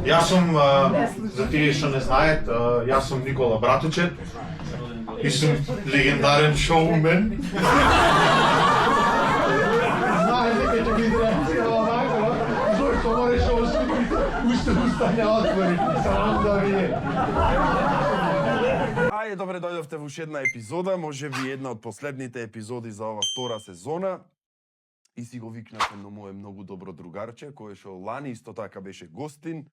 Јас сум, за тие што не знаат, јас сум Никола Братучет и сум легендарен шоумен. Знаеш дека ќе ги реакција овако, зошто мораш уста не отвори, само да вие. Ајде, добре дојдовте во уште една епизода, можеби една од последните епизоди за ова втора сезона. И си го викнавме на моје многу добро другарче, кој што лани исто така беше гостин.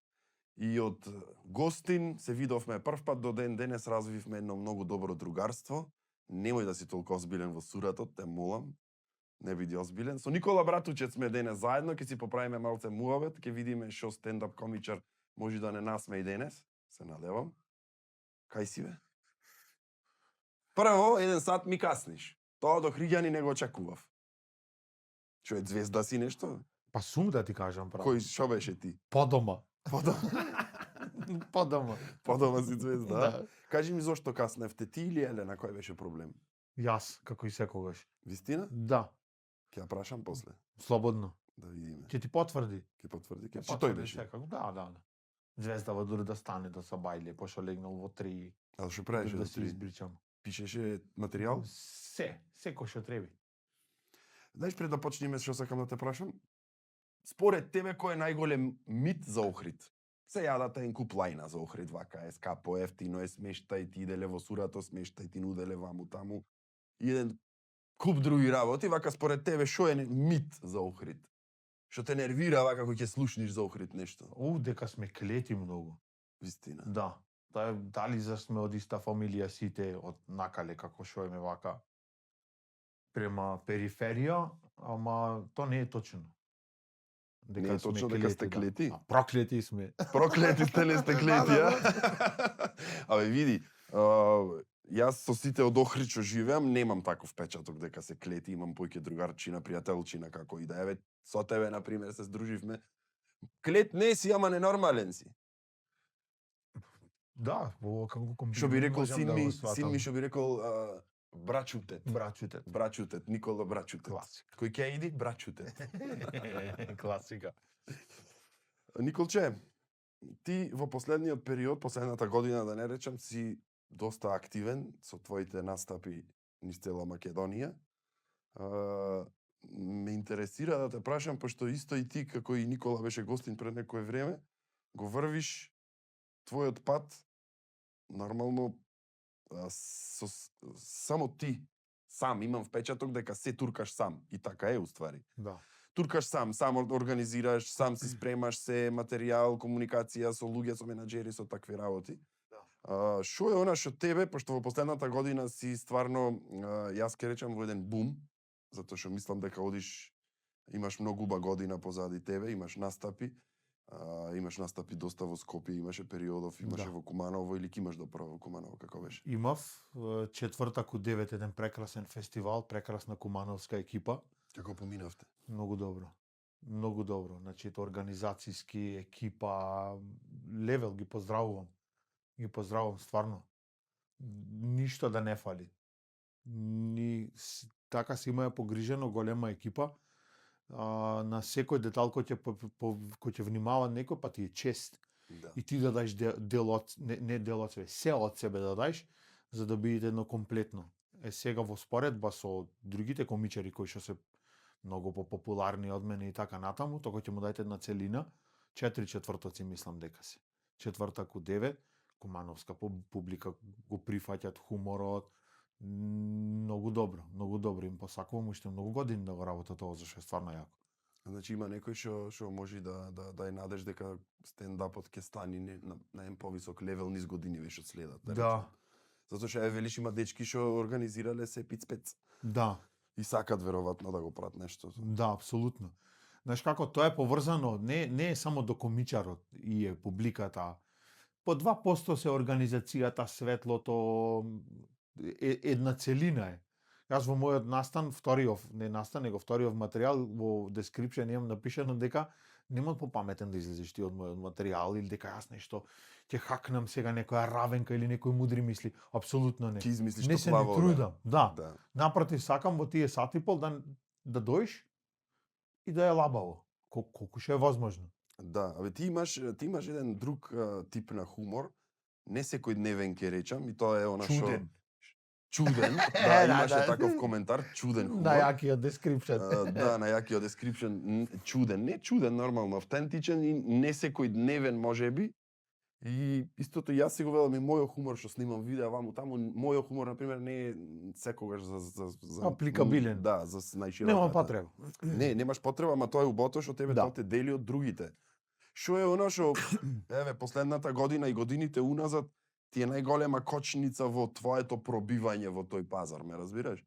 И од гостин се видовме прв пат до ден денес, развивме едно многу добро другарство. Немој да си толку озбилен во суратот, те молам. Не биди озбилен. Со Никола Братучет сме денес заедно, ќе си поправиме малце муавет, ќе видиме што стендап комичар може да не насме и денес. Се надевам. Кај си бе? Прво, 1 сат ми касниш. Тоа до Хриѓани не го очекував. Што е звезда си нешто? Па сум да ти кажам право. Кој што беше ти? Подома. Подома. Подома си звезда. Да. Кажи ми зошто касневте ти или Елена, кој беше проблем? Јас, како и секогаш. Вистина? Да, Ќе ја прашам после. слободно. Да видиме. Ќе ти потврди. Ќе потврди. Ќе Ќе тој потврди беше. секако. Да. Звездава дури да стане да се бајле, пошто легнал во 3. А што правеше Да до се 3? избричам. Пишеше материјал? Секој што треби. Знаеш, пред да почнеме што сакам да те прашам? Според тебе кој е најголем мит за Охрид? Се јадата ен куп лајна за Охрид, вака е скапо, ефтино е, смештај ти иделе во сурато, смештај ти нуделе ваму таму. И еден куп други работи, вака според тебе што е мит за Охрид? Што те нервира вака кога ќе слушниш за Охрид нешто? Дека сме клети многу. Вистина. Да. Дали за сме од иста фамилија сите, од накале како шоеме вака према периферија, ама то не е точно. Не е точно дека сте клети? Да. Проклети сме. Проклети сте, не сте клети, а? Абе, види, јас со сите од Охрид што живеам, немам таков впечаток дека се клети, имам поќе другарчина, пријателчина, како и да е. Со тебе, например, се здруживме. Клет не си, ама ненормален си. Да, во како комплимент. Што би рекол можам син ми што би рекол Брачутет. Брачутет. Никола Брачутет. Класика. Кој ќе иди? Брачутет. Класика. Николче, ти во последниот период, последната година да не речам, си доста активен со твоите настапи низ цела Македонија. Ме интересира да те прашам, пошто исто и ти, како и Никола беше гостин пред некое време, го врвиш твојот пат, нормално, само ти, сам, имам впечаток дека се туркаш сам. И така е, уствари. Да. Туркаш сам организираш, сам си спремаш се материјал, комуникација со луѓе, со менаџери, со такви работи. Да. Што е она што тебе, пошто во последната година си стварно, јас ке речам, во еден бум, затоа што мислам дека одиш, имаш многу уба година позади тебе, имаш настапи, доста во Скопје, имаше периодов, имаше Да. во Куманово или имаш доправо во Куманово, како беше? Имав четвртак у 9 еден прекрасен фестивал, прекрасна кумановска екипа. Како поминавте? Многу добро. Многу добро. Значи, организацијски екипа, левел ги поздравувам. Ги поздравувам стварно. Ништо да не фали. Така си има погрижено голема екипа. На секој детал кој ќе внимава некој, па ти е чест. Да. И ти да дадеш дел од себе, се од себе да дадеш, за да бидете едно комплетно. Сега во споредба со другите комичари кои што се многу популарни од мене и така натаму, тоа ќе му дајте една целина, 4 четвртоци мислам дека се. Четвртак у 9, кумановска публика го прифаќаат хуморот, многу добро, им посакувам уште многу години да го работат ова, зашто е стварно јако. Значи има некој што може да е надеж дека стендапот ќе стани на ен повисок левел низ години веќе следат. Да. Затоа што велиш има дечки што организирале се пиц-пец. Да. И сакат веројатно да го прават нешто. Да, апсолутно. Знаеш како, тоа е поврзано, не е само до комичарот и е публиката. По 2% се организацијата, светлото, една целина е. Јас во мојот вториов материјал, во description имам напишано дека нема попаметен да излезеш ти од мојот материјал или дека јас нешто ќе хакнам сега некоја равенка или некој мудри мисли. Апсолутно не. Ќе измислиш не се ни трудам. Да. Напротив, сакам во тие сат и пол да доиш и да е лабаво. Колку што е возможно. Да, абе ти имаш еден друг тип на хумор, не секојдневен ќе речам, и тоа е она што Чуден. чуден, Да, имаше да. таков коментар, чуден хумор. На јакиот description. Да, на јакиот description, чуден, не чуден, нормално, автентичен и не секојдневен можеби. И истото јас си го велам и мојот хумор што снимам видеа ваму таму, мојот хумор на пример не е секогаш за Апликабилен. Да, за најшироката. Нема потреба. Не, немаш потреба, ама тоа е убото што тебе Да. тоа те дели од другите. Што е она што еве последната година и годините уназад ти е најголема кочница во твоето пробивање во тој пазар, ме разбираш?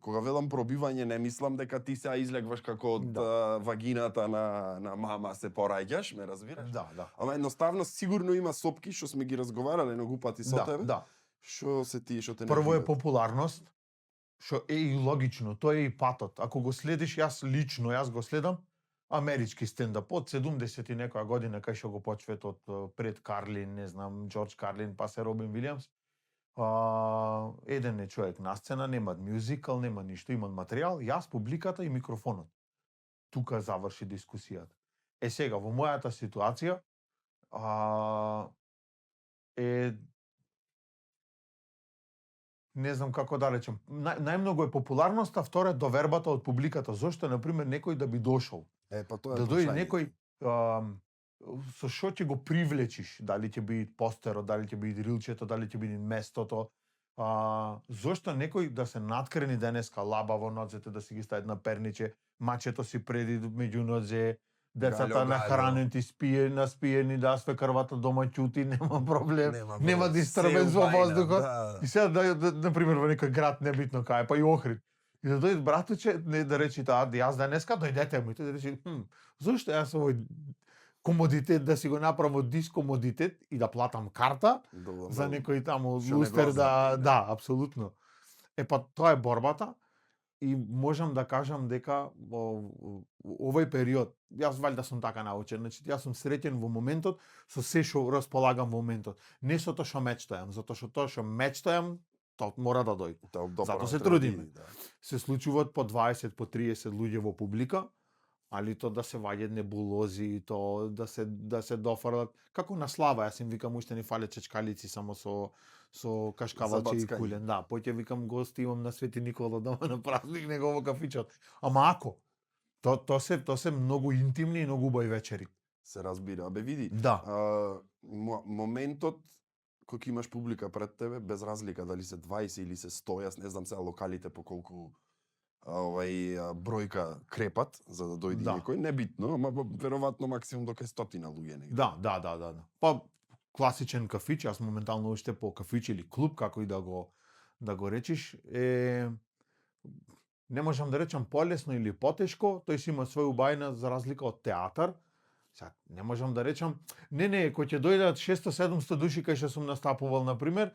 Кога велам пробивање, не мислам дека ти сега излегваш како од вагината на мама се пораѓаш, ме разбираш? Да, да. Ама едноставно сигурно има сопки што сме ги разговарале многу пати со тебе. Да. Што се ти што те Прво е нервират? популарност, што е и логично, тоа е и патот. Ако го следиш, јас го следам амерички стендап од 70 и некоја година кај што го почвет од пред Карлин, не знам, Џорџ Карлин, па се Робин Вилијамс. Еден е човек на сцена, нема мюзикал, нема ништо, има материјал, јас публиката и микрофонот. Тука заврши дискусијата. Сега во мојата ситуација не знам како да речем, најмногу е популарноста, второ е довербата од публиката. Зошто на пример некој да би дошол? Па тоа Да дојде некој со што ќе го привлечиш, дали ќе биде постерот, дали ќе биде рилчето, дали ќе биде местото. Зошто некој да се надкрени денеска лабаво ноцете, да си ги стави на перниче, мачето си преди меѓу нозе, децата нахранети, наспиени, да све крвата дома ќути, нема проблем, нема дистрбенс во воздухот. И сега на пример во некој град небитно кај, па и Охрид. И да дојде братуче, не да речи јас денеска дојдете му, и тој да речи, зошто јас овој комодитет да си го направам дискомодитет и да платам карта за некој таму лустер да, апсолутно. Па тоа е борбата и можам да кажам дека овој период, јас валјда сум така научен, значи јас сум среќен во моментот со се што располагам во моментот. Не со тоа што мечтаам, затоа што тоа што мечтаам, тоа мора да дојде. Затоа се трудиме. Се случуваат по 20, по 30 луѓе во публика, али то да се ваѓаат небулози, то да се дофрлат, како на слава, јас им викам уште ни фале чечкалици само со кашкавалче и кулен. Да, поќе викам гости имам на Свети Никола дома на празник, него во кафичот. Ама ако тоа се многу интимни и многу убави вечери. Се разбира. Абе види. Да. Моментот кога имаш публика пред тебе, без разлика дали се 20 или се 100, јас не знам сега локалите по колку бројка крепат за да дојде некој, небитно, ама веројатно максимум до 100 луѓе негде. Да. Па класичен кафич, јас моментално уште по кафич или клуб, како и да го речиш, не можам да речам полесно или потешко, тој си има свој убајна за разлика од театар. Сега не можам да речам, кој ќе дојдат 600-700 души кај што сум настапувал на пример,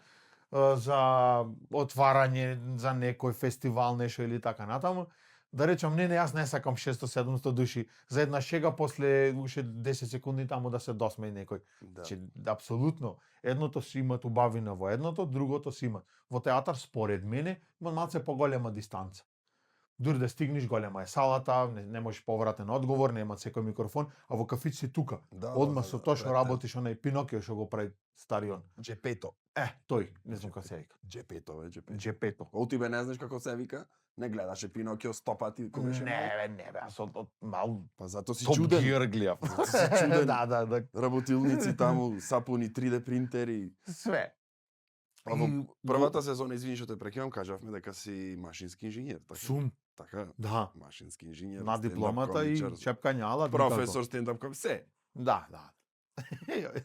за отварање за некој фестивал, нешто или така натаму, да речам јас не сакам 600-700 души за една шега после уште 10 секунди таму да се досмеј некој. Значи апсолутно едното си имат убавина во едното, другото си имат. Во театар според мене има малце поголема дистанца. Дури да стигнеш, голема е салата, не можеш повратен одговор, нема секој микрофон, а во кафич си тука. Одма со тоа што работиш, онај Пинокио што го прави старион. Джепето. Тој, не знам како се вика. Джепето. Оти бе не знаеш како се вика? Не гледаше Пинокио 100 пати кога беше мал? Не, аз од мал. Па затоа си чуден. Топ Гир гледав. Затоа си чуден. Да. Работилници таму, сапуни, 3D принтери. Све. А во првата сезона, извини што те прекинам, кажавме дека си машински инженер, така? Сум. Така? Да. Машински инженер. На дипломата и чепкање алат. Професор стендап комик, се. Да.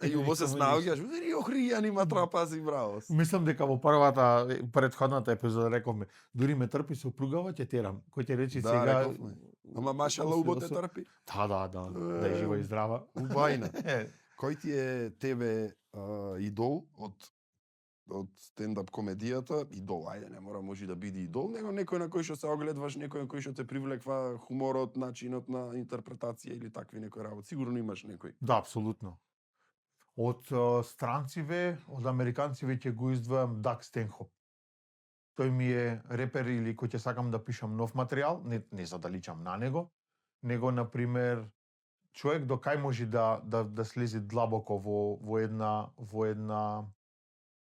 И убаво се снаоѓаш, охријани матрапази, браво. Мислам дека во предходната епизода рековме, дури ме трпи сопругава, ќе терам. Кој ќе речи сега... Ама машала убо те трпи. Да е жива и здрава. Убајна. Кој ти е тебе идол од стендап комедијата, идол, ајде, не мора може да биде идол, него некој на кој што се огледваш, некој на кој што те привлеква хуморот, начинот на интерпретација или такви некои работи. Сигурно имаш некој. Да, апсолутно. Од странциве, од американциве ќе го издвојам Даг Стенхоп. Тој ми е репер или кој ќе сакам да пишам нов материјал, не за да личам на него, на пример човек до кај може да слези длабоко во една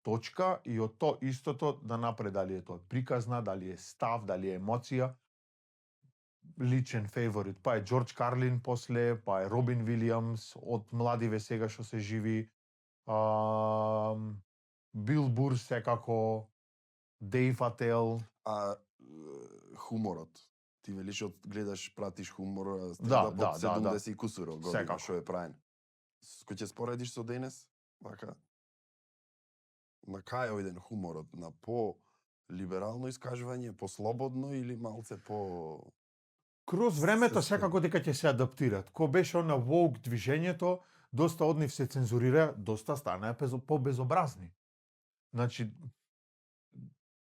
точка и од то истото да направи, дали е тоа приказна, дали е став, дали е емоција. Личен фаворит, па е Џорџ Карлин после, па е Робин Вилијамс, од младиве сега што се живи, Бил Бур секако, Дейв Ател. А хуморот? Ти велиш гледаш, пратиш хумор, Да, од да, 70 и кусуро година, Секако. што е правен. Кој ќе споредиш со денес? Вака? На кај ојден хуморот? На по-либерално искажување, по-слободно или малце по... Кроз времето Се секако дека ќе се адаптират. Ко беше на woke движењето, доста од нив се цензурира, доста станаа по-безобразни. Значи,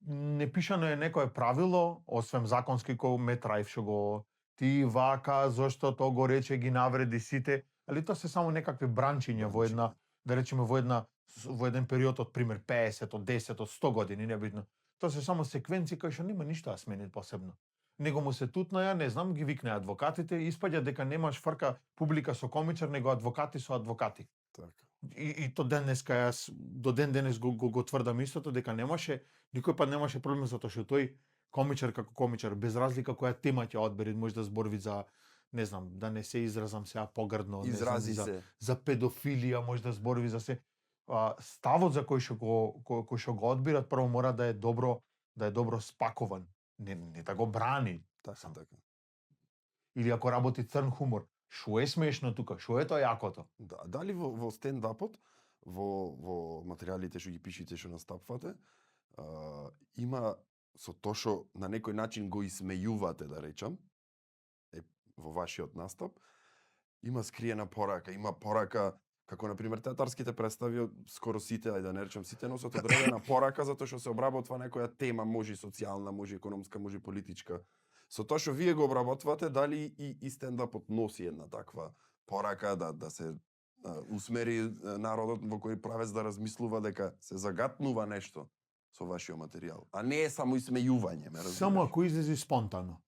не пишано е некое правило, освен законски кој Мет Рајф што го ти вака, зошто то го рече, ги навреди сите, али тоа се само некакви бранчиња во една, да речеме во еден период од пример 50, од 10, од 100 години, небитно. Тоа се само секвенци кои што нема ништо да смени посебно. Него му се тутнаја, не знам, ги викнаа адвокатите, испаѓа дека немаш фрка публика со комичар, него адвокати со адвокати. Така. И то денеска јас до ден денес го тврдам истото, дека немаше, никој пат немаше проблем затоа што тој комичар како комичар, без разлика која тема ќе одбери, може да збори за, не знам, да не се изразам сега погрдно, Изрази не знам, се. за педофилија, може да збори за се. Ставот за кој што го одбират, прво мора да е добро спакован. Не да го брани. Така. Или ако работи црн хумор, што е смешно тука, што е тоа јакото? Да, дали во стендапот, во материјалите што ги пишите, што настапвате, има со тоа што на некој начин го исмејувате, да речам, во вашиот настап, има скриена порака, има порака, како на пример театарските представи, скоро сите, ајде да не речам сите, носат одредена порака затоа што се обработва некоја тема, може социјална, може економска, може политичка. Со тоа што вие го обработвате, дали и стендапот носи една таква порака да се усмери народот во кој правец да размислува дека се загатнува нешто со вашиот материјал, а не е само исмејување, ме разбираш? Само ако излези спонтано.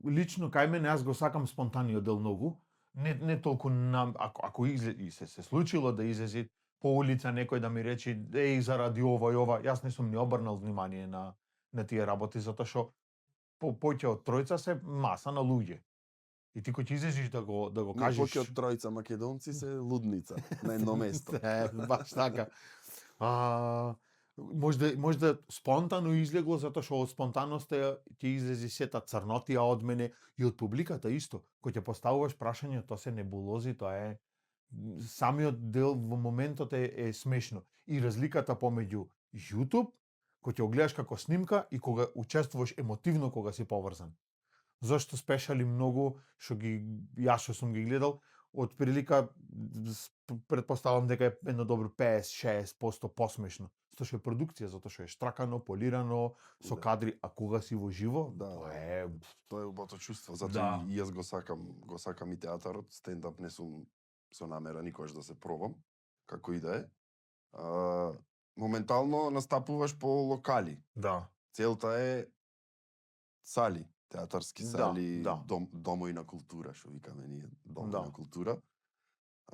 Лично кај мене јас го сакам спонтаниот дел многу, не толку ако се случило да излези по улица некој да ми рече еј заради ова и ова, јас не сум ни обрнал внимание на тие работи затоа што повеќе од тројца се маса на луѓе. И ти кој ќе излезеш да го кажеш... Повеќе од тројца македонци се лудница на едно место. Баш така. Може да спонтано излегло затоа што од спонтанноста ќе излези сета црнотија од мене и од публиката исто. Кој ќе поставуваш прашање, тоа се небулози, тоа е самиот дел во моментот е смешно. И разликата помеѓу YouTube, кој ќе го гледаш како снимка и кога учествуваш емотивно кога си поврзан. Зошто спешали многу јас што сум ги гледал, од прилика претпоставам дека е едно добро 50-60% посмешно. Затоа што е продукција, затоа што е штракано, полирано, со кадри, а кога си во живо, тоа е убавото чувство. Затоа и јас го сакам и театарот, стендап не сум со намера никогаш да се пробам, како и да е. Моментално настапуваш по локали. Да. Целта е сали, театарски сали, домови на култура, што викаме ние, домови на култура.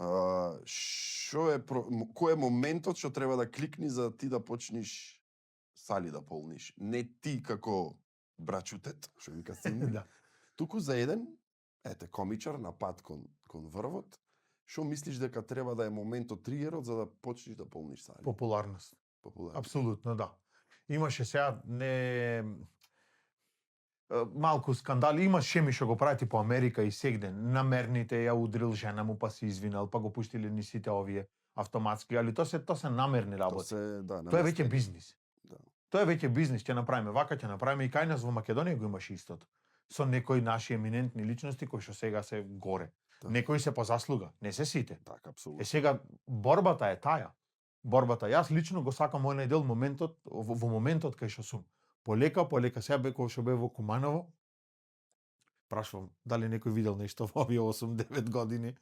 Кој е моментот што треба да кликни за ти да почнеш сали да полниш? Не ти како брачутет, што вика син, туку за еден, комичар на пат кон врвот, што мислиш дека треба да е моментот тригерот за да почнеш да полниш сали? Популарност. Апсолутно, да. Имаше сега малку скандали, има шеми што го прават и по Америка и сегде. Намерните ја удрил жена му, па се извинал, па го пуштили ни сите овие автоматски, али тоа се намерни работи. Тоа е веќе бизнис. Тоа е веќе бизнис, ќе направиме вака, ќе направиме и кај нас во Македонија го имаше истото. Со некои наши еминентни личности кои што сега се горе. Некои се по заслуга, не се сите. Така, апсолутно. Сега борбата е таа. Јас лично го сакам онај дел моментот, во моментот кај што сум. Полека, сега кога што бе во Куманово, прашувам дали некој видел нешто во овие 8-9 години.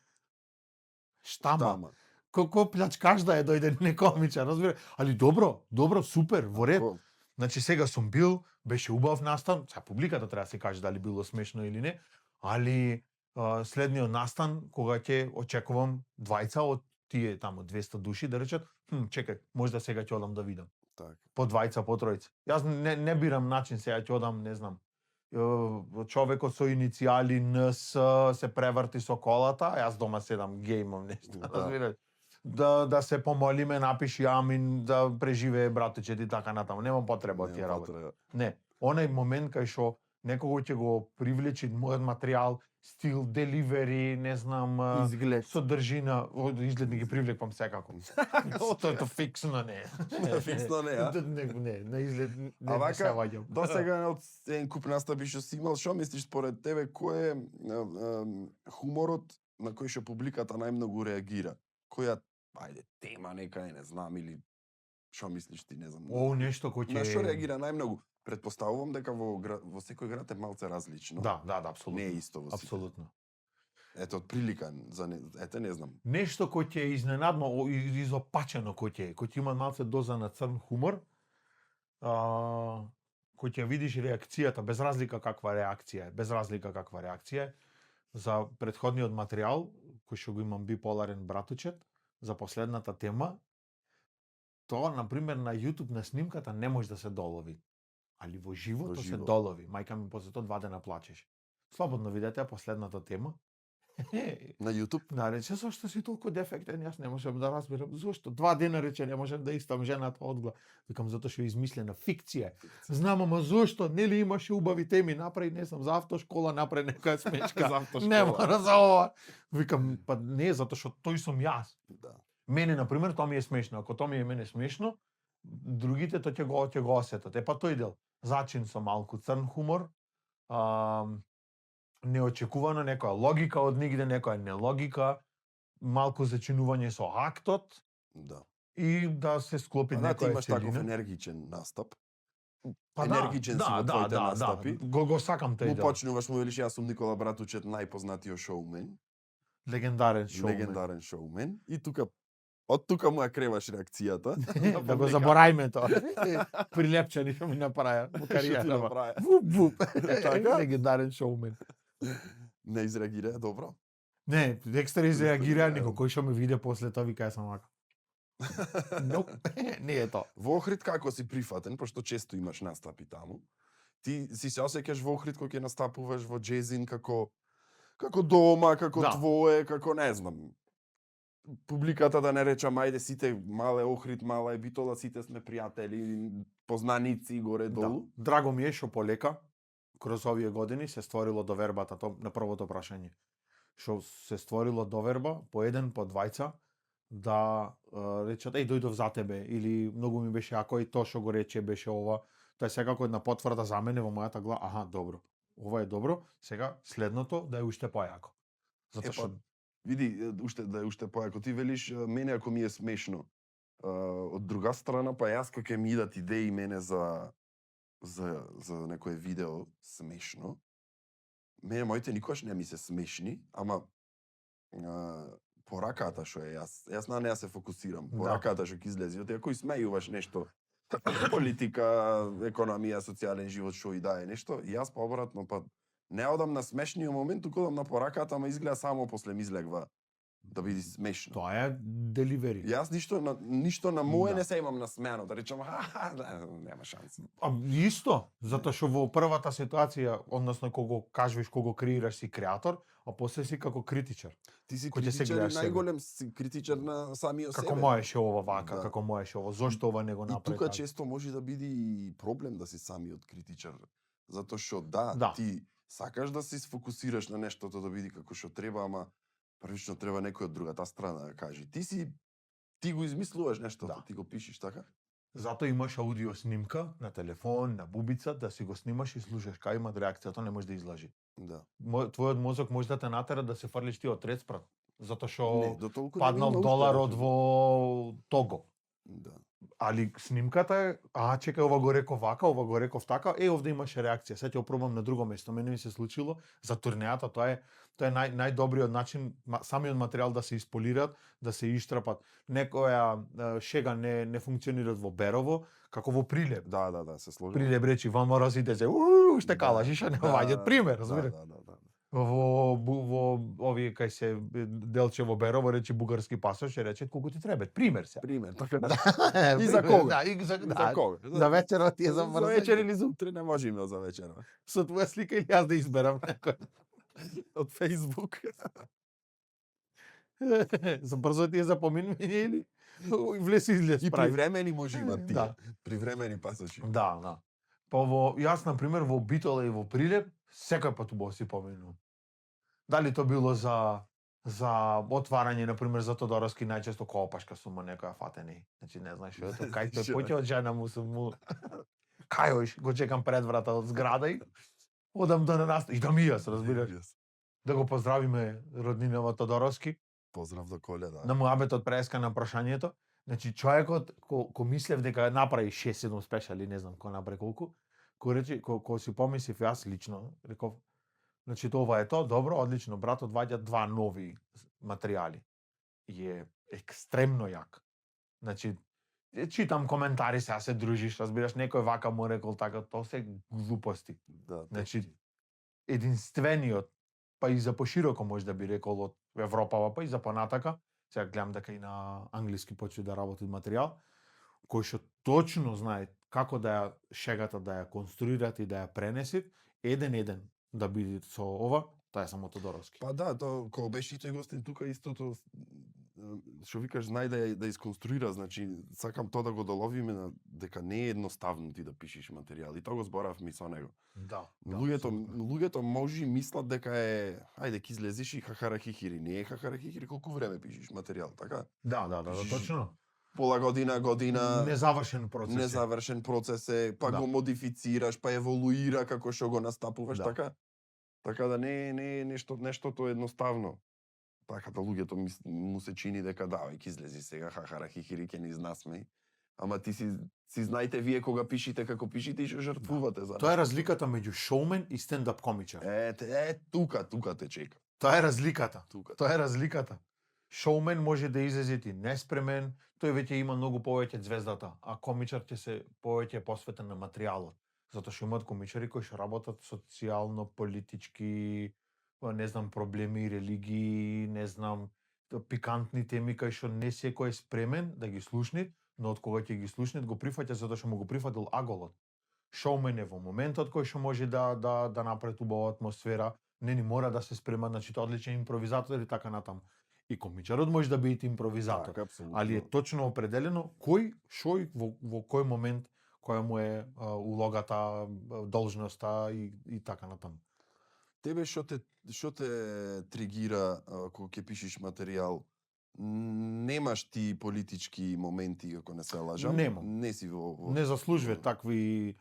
Штама. Колко плячкаш да е дојде некомичар, разбира. Али добро, супер, во ред. Значи сега сум бил, беше убав настан, сега публиката треба да се каже дали било смешно или не, али следниот настан кога ќе очекувам двајца од тие тамо 200 души да речат, чекај, можда сега ќе одам да видам. Така. По двајца, по тројца. Јас не бирам начин сега ќе одам, не знам, човекот со иницијали НС се преврти со колата, а јас дома седам геймом нешто, разбираш? Да се помолиме, напиши амин, да преживее братучет и така натаму. Нема потреба од тие работи. Не, онај момент кај што некого ќе го привлечи мојот материјал, стил, деливери, не знам, изглед, содржина, изглед ми ги привлекам секако. Тоа фиксно не. Фиксно не, а? Не, на изглед не вака, се ваѓам. До сега од еден куп настапи што си имал, што мислиш според тебе кој е хуморот на кој што публиката најмногу реагира? Која, ајде, тема нека, не знам, или што мислиш ти, не знам. Нешто кој ќе... На што реагира најмногу? Предпоставувам дека во секој град е малце различно. Да, апсолутно. Не е исто во сите. Апсолутно. Ето, од прилика, не знам. Нешто кој ќе изненадно, изопачено кој ќе има малце доза на црн хумор, кој ќе видиш реакцијата, без разлика каква реакција е, за претходниот материјал, кој што го имам биполарен братучет, за последната тема, тоа, например, на YouTube на снимката не може да се долови. Али во живо се долови. Мајка ми после тоа 2 дена плачеше. Слободно видете последната тема. На YouTube? Да, рече, зашто си толку дефектен, јас не можам да разберам. Зошто? 2 дена рече, не можам да истам жената одгла. Викам, затоа што е измислена фикција. Знам, ама зошто? Нели имаше убави теми, направи, не знам, за автошкола, направи некоја смешка. Не мора за ова. Викам, па не, затоа што тој сум јас. Да. Мене, например, тоа ми е смешно. Ако тоа ми е мене смешно, другите тоа ќе го осетат. Па тој дел. Зачин со малку црн хумор, неочекувано некоја логика од нигде, некоја нелогика, малку зачинување со актот. Да. И да се склопи некоја целина. Ти имаш таков енергичен настап. Па енергичен си во твоите настапи. Го сакам тој дел. Му почнуваш, му велиш, јас сум Никола Братучет, најпознатиот шоумен. Легендарен шоумен. И од тука му ја креваш реакцијата. Да го заборајме тоа. Прилепчани што ми направија во кариерава. Вуп. Легендарен шоумен. Не изреагира добро? Не, екстра изреагира некој кој што ме виде после тоа вика јас сам вака. Не е тоа. Во Охрид како си прифатен, пошто често имаш настапи таму. Ти си се осеќаш во Охрид кога ќе настапуваш во Джезин како дома, како твое, како не знам. Публиката да не речам, ајде сите мале Охрид, мала е Битола, сите сме пријатели, познаници горе долу. Да. Драго ми е што полека кроз овие години се створило довербата на првото прашање. Што се створило доверба по еден, по двајца да речат дојдов за тебе или многу ми беше ако и тоа што го рече беше ова. Тоа е секако една потврда за мене во мојата глава. Аха, добро. Ова е добро, сега следното да е уште појако. Затоа што види, уште појако ти велиш, мене ако ми е смешно. Од друга страна, па јас кога ќе ми идат идеи мене за некое видео смешно, мене моите никош не ми се смешни, ама пораката што е јас на неа се фокусирам. Пораката што ќе излезе, ти ако смејуваш нешто, политика, економија, социјален живот, што и да е нешто, јас па обратно, па не одам на смешниот момент, туку одам на пораката, ама изгледа само после ми излегва да биде смешно. Тоа е деливери. Јас ништо на моје не се имам насмеано, да речам, нема шанси. Исто, затоа што во првата ситуација, односно кога кажеш, кога креираш си креатор, а после си како критичар. Ти си критичар и најголем си критичар на самиот себе. Како можеше ова вака, како можеше ова, зошто ова не го направи? И тука често може да биде и проблем да си самиот критичар, затоа што ти сакаш да се сфокусираш на нештото да биде како што треба, ама првично треба некој од другата страна да каже. Ти го измислуваш нештото, ти го пишеш така? Зато имаш аудио снимка на телефон, на бубица, да си го снимаш и слушаш кај има реакција, тоа не може да излажи. Да. Твојот мозок може да те натера да се фрлиш ти од рецпрат, затоа што паднал доларот во Того. Да. Али снимката е, чекај, ова го реков вака, ова го реков така, овде имаше реакција. Сега ќе опробам на друго место. Мене ми се случило за турнејата, тоа е најдобриот начин самиот материјал да се исполираат, да се иштрапат. Некоја шега не функционираат во Берово, како во Прилеп. Да, се сложи. Прилеп речи, вам мора сите се, уште калаш, иша не ваѓаат пример, разбира. Да. во овие кај се Делчево Берово рече бугарски пасош и рече колку ти треба. Пример се. Пример, така да. И за кога? Да, и за За кога? За вечерот ти е за За вечер или за утре не може има за вечер. Со твоја слика или јас да изберам некој. Од Facebook. За брзо ти е запоминување или влез излез И прави. привремени може има тие. Да. Привремени пасоши. Да, да. Па во јас на пример во Битола и во Прилеп секој пат убаво си поминувам. Дали то било за отварање на пример за Тодоровски најчесто коопашка сум некоја фатени. Значи не знаеш што кај тој поќе од жена му сум му кајош го чекам пред врата од зграда и одам да наст и да ми јас разбираш. Да го поздравиме роднинава Тодоровски. Поздрав до Коледа. На муабетот преска на прашањето. Значи човекот ко мислев дека направи 6-7 спешали, не знам кој направи колку, кој рече ко си помислив јас лично, реков значи тоа е тоа, добро, одлично, братот ваѓа 2 нови материјали. И е екстремно јак. Значи читам коментари, сега се дружиш, разбираш, некој вака му рекол така, тоа се глупости. Да, Значи единствениот, па и за пошироко може да би рекол од Европа, па и за понатака, сега гледам дека и на англиски почне да работи материјал, кој што точно знае како да ја шегата да ја конструират и да ја пренесат, еден да биде со ова, тоа е само Тодоровски. Па да, тоа кога беше и тој гостин тука истото што викаш знај да исконструира, значи сакам тоа да го доловиме дека не е едноставно ти да пишеш материјал и тоа го зборавме со него. Да. Луѓето може мислат дека е ајде ќе излезеш и хахарахихири, не е хахарахихири, колку време пишеш материјал, така? Да, точно. Пола година Незавршен процес е, па Да. го модифицираш, па еволуира како што го настапуваш, Да. така? Така да не е нештото едноставно. Така да луѓето му се чини дека да, ќе излези сега хахарахихири ќе ни изнасме. Ама ти си знаете вие кога пишите како пишите и што жртвувате за. Тоа е разликата меѓу шоумен и стендап комичар. Тука те чека. Тоа е разликата. Тука. Тоа е разликата. Шоумен може да излезе ти неспремен, тој веќе има многу повеќе звездата, а комичар ќе се повеќе посветен на материјалот. Затоа што имаат комичари кои што работат социјално, политички, не знам, проблеми, религии, не знам, пикантни теми кај што не секој е спремен да ги слушне, но од кога ќе ги слушне го прифаќа затоа што му го прифатил аголот. Шоумен е во моментот кој што може да направи убава атмосфера, не ни мора да се спрема, значи тоа одличен импровизатор и така натаму. И комичарот може да биде импровизатор, Так, апсолутно. али е точно определено кој шој во кој момент која му е улогата, должноста и така натаму. Тебе што те тригира кога ќе пишеш материјал? Немаш ти политички моменти, ако не се лажам? Немам. Не си во... Не заслужува такви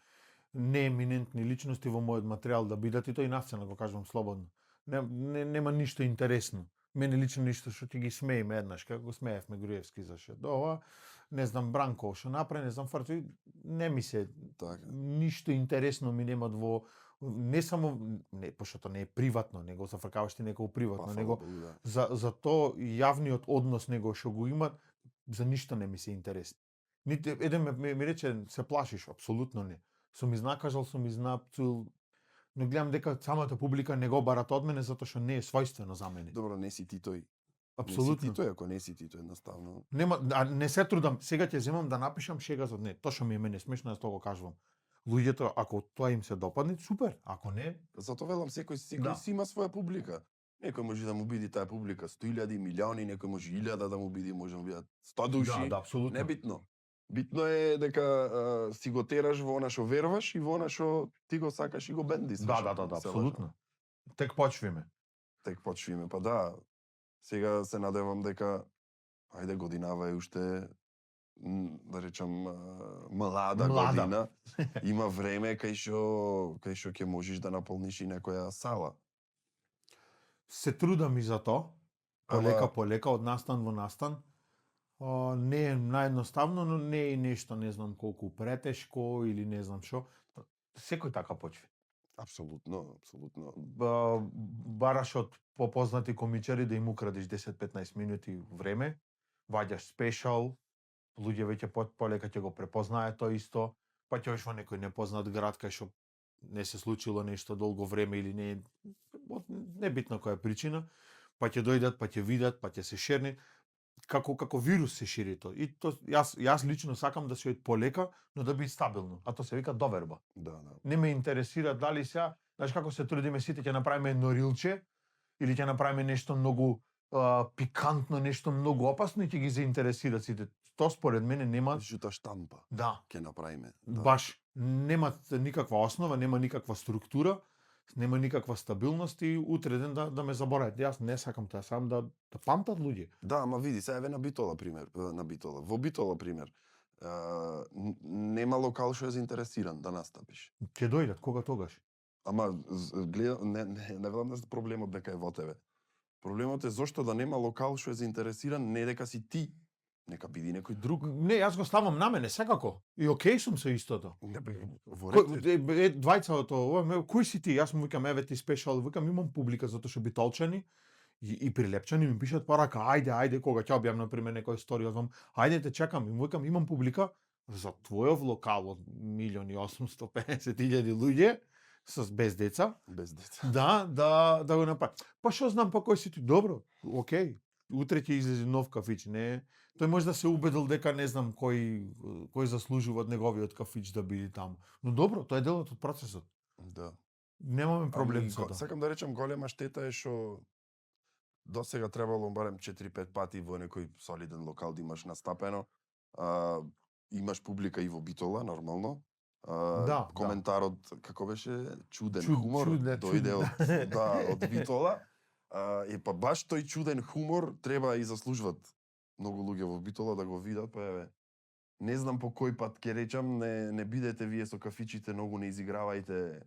нееминентни личности во мојот материјал да бидат и тој насцена го кажувам слободно. Нема ништо интересно. Мене лично ништо што ти ги смееме еднаш, како го смеевме Груевски за ова, не знам Бранко што направи, не знам Фарци, не ми се Така. ништо интересно ми немат во не само пошто тоа не е приватно, него зафркаваш ти некој приватно, него за тоа јавниот однос него што го имат, за ништо не ми се интересни. Нити еден ми рече се плашиш, апсолутно не. Сум изнакажал, сум изнапцул, но гледам дека самата публика не го барат од мене затоа што не е својствено за мене. Добро, не си ти тој. Апсолутно. Не си ти тој, ако не си ти тој, едноставно. Не се трудам, сега ќе земам да напишам шега за не. Тоа што ми е мене смешно, јас тоа го кажувам. Луѓето, ако тоа им се допадне, супер, ако не... Затоа велам, секој си има своја публика. Некој може да му биде таа публика 100.000, милиони, некој може 1000 да му биде, може да му бидат 100 души. Да, апсолутно. Небитно. Битно е дека си го тераш во она што веруваш и во она што ти го сакаш и го бендиш. Да, апсолутно. Тек почвиме. Па да. Сега се надевам дека ајде годинава е уште да речам млада година. Има време кај што ќе можеш да наполниш и некоја сала. Се трудам и за тоа. Полека од настан во настан. Не е наједноставно, но не е нешто, не знам колку претешко или не знам што. Секој така почви. Апсолутно. Бараш од попознати комичари да им украдиш 10-15 минути време, ваѓаш спешал, луѓе веќе полека ќе го препознаат тоа исто, па ќе одиш во некој непознат град кај што не се случило нешто долго време или не, небитно која е причина, па ќе дојдат, па ќе видат, па ќе се шерни, како вирус се шири тоа. И то јас лично сакам да се од полека, но да биде стабилно. А тоа се вика доверба. Да. Не ме интересира дали сега, знаеш како се трудиме сите ќе направиме едно рилче или ќе направиме нешто многу пикантно, нешто многу опасно и ќе ги заинтересира сите. Тоа според мене нема Жута штампа да, ќе направиме. Да. баш нема никаква основа, нема никаква структура, нема никаква стабилност и утре ден да ме заборават. Јас не сакам тоа, сам да памтат луѓе. Да, ама види, сега еве на Битола пример, Во Битола пример, нема локал што е заинтересиран да настапиш. Ќе дојдат кога тогаш. Ама гледам, не велам да проблемот дека е во тебе. Проблемот е зошто да нема локал што е заинтересиран, не дека си ти, нека биде некој друг. Не, јас го ставам на мене секако. И окей сум со истото. Во ред. Двајца од ова, кој си ти? Јас му викам еве ти спешал, викам имам публика затоа што битолчани и прилепчани ми пишат порака, ајде, кога ќе објавам на пример некоја историја, одвам, ајде те чекам, им викам имам публика за твојов локал од 1.850.000 луѓе без деца. Без деца. Да го направи. Па што знам па кој си ти? Добро, окей. Утре ќе излезе нов кафич, не. Тој може да се убедил дека не знам кој заслужува од неговиот кафич да биде таму. Но добро, тоа е дел од процесот. Да. Немаме проблем со тоа. Сакам да речам голема штета е што досега требало барем 4-5 пати во некој солиден локал да имаш настапено. Имаш публика и во Битола, нормално. Да, коментарот како беше чуден Чуден, хумор дојде од Битола. И па баш тој чуден хумор треба и заслужват многу луѓе во Битола да го видат, па еве. Не знам по кој пат ќе речам, не бидете вие со кафичите, многу не изигравајте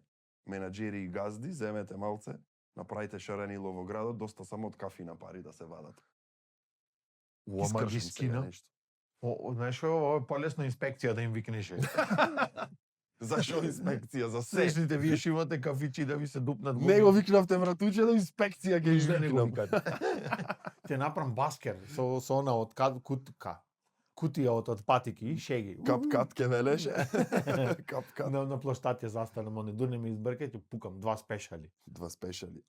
менаџери и газди, земете малце, направите шаренило во градот, доста само од кафи на пари да се вадат. Ама ги скина. Знаеш, ова е полесно инспекција да им викнеше. Зашо инспекција? За се? Слушайте, вие шивате кафичи да ви се дупнат. Не го викнавте вратуче, да инспекција ќе не го викнам. викат. Ќе направам баскер со она од кутија од патики и шеги. Кап-кат ке велеше. Кап-кат. На плоштад ја застанам, оне дуне ми избркајте, пукам, 2 спешали. 2 спешали.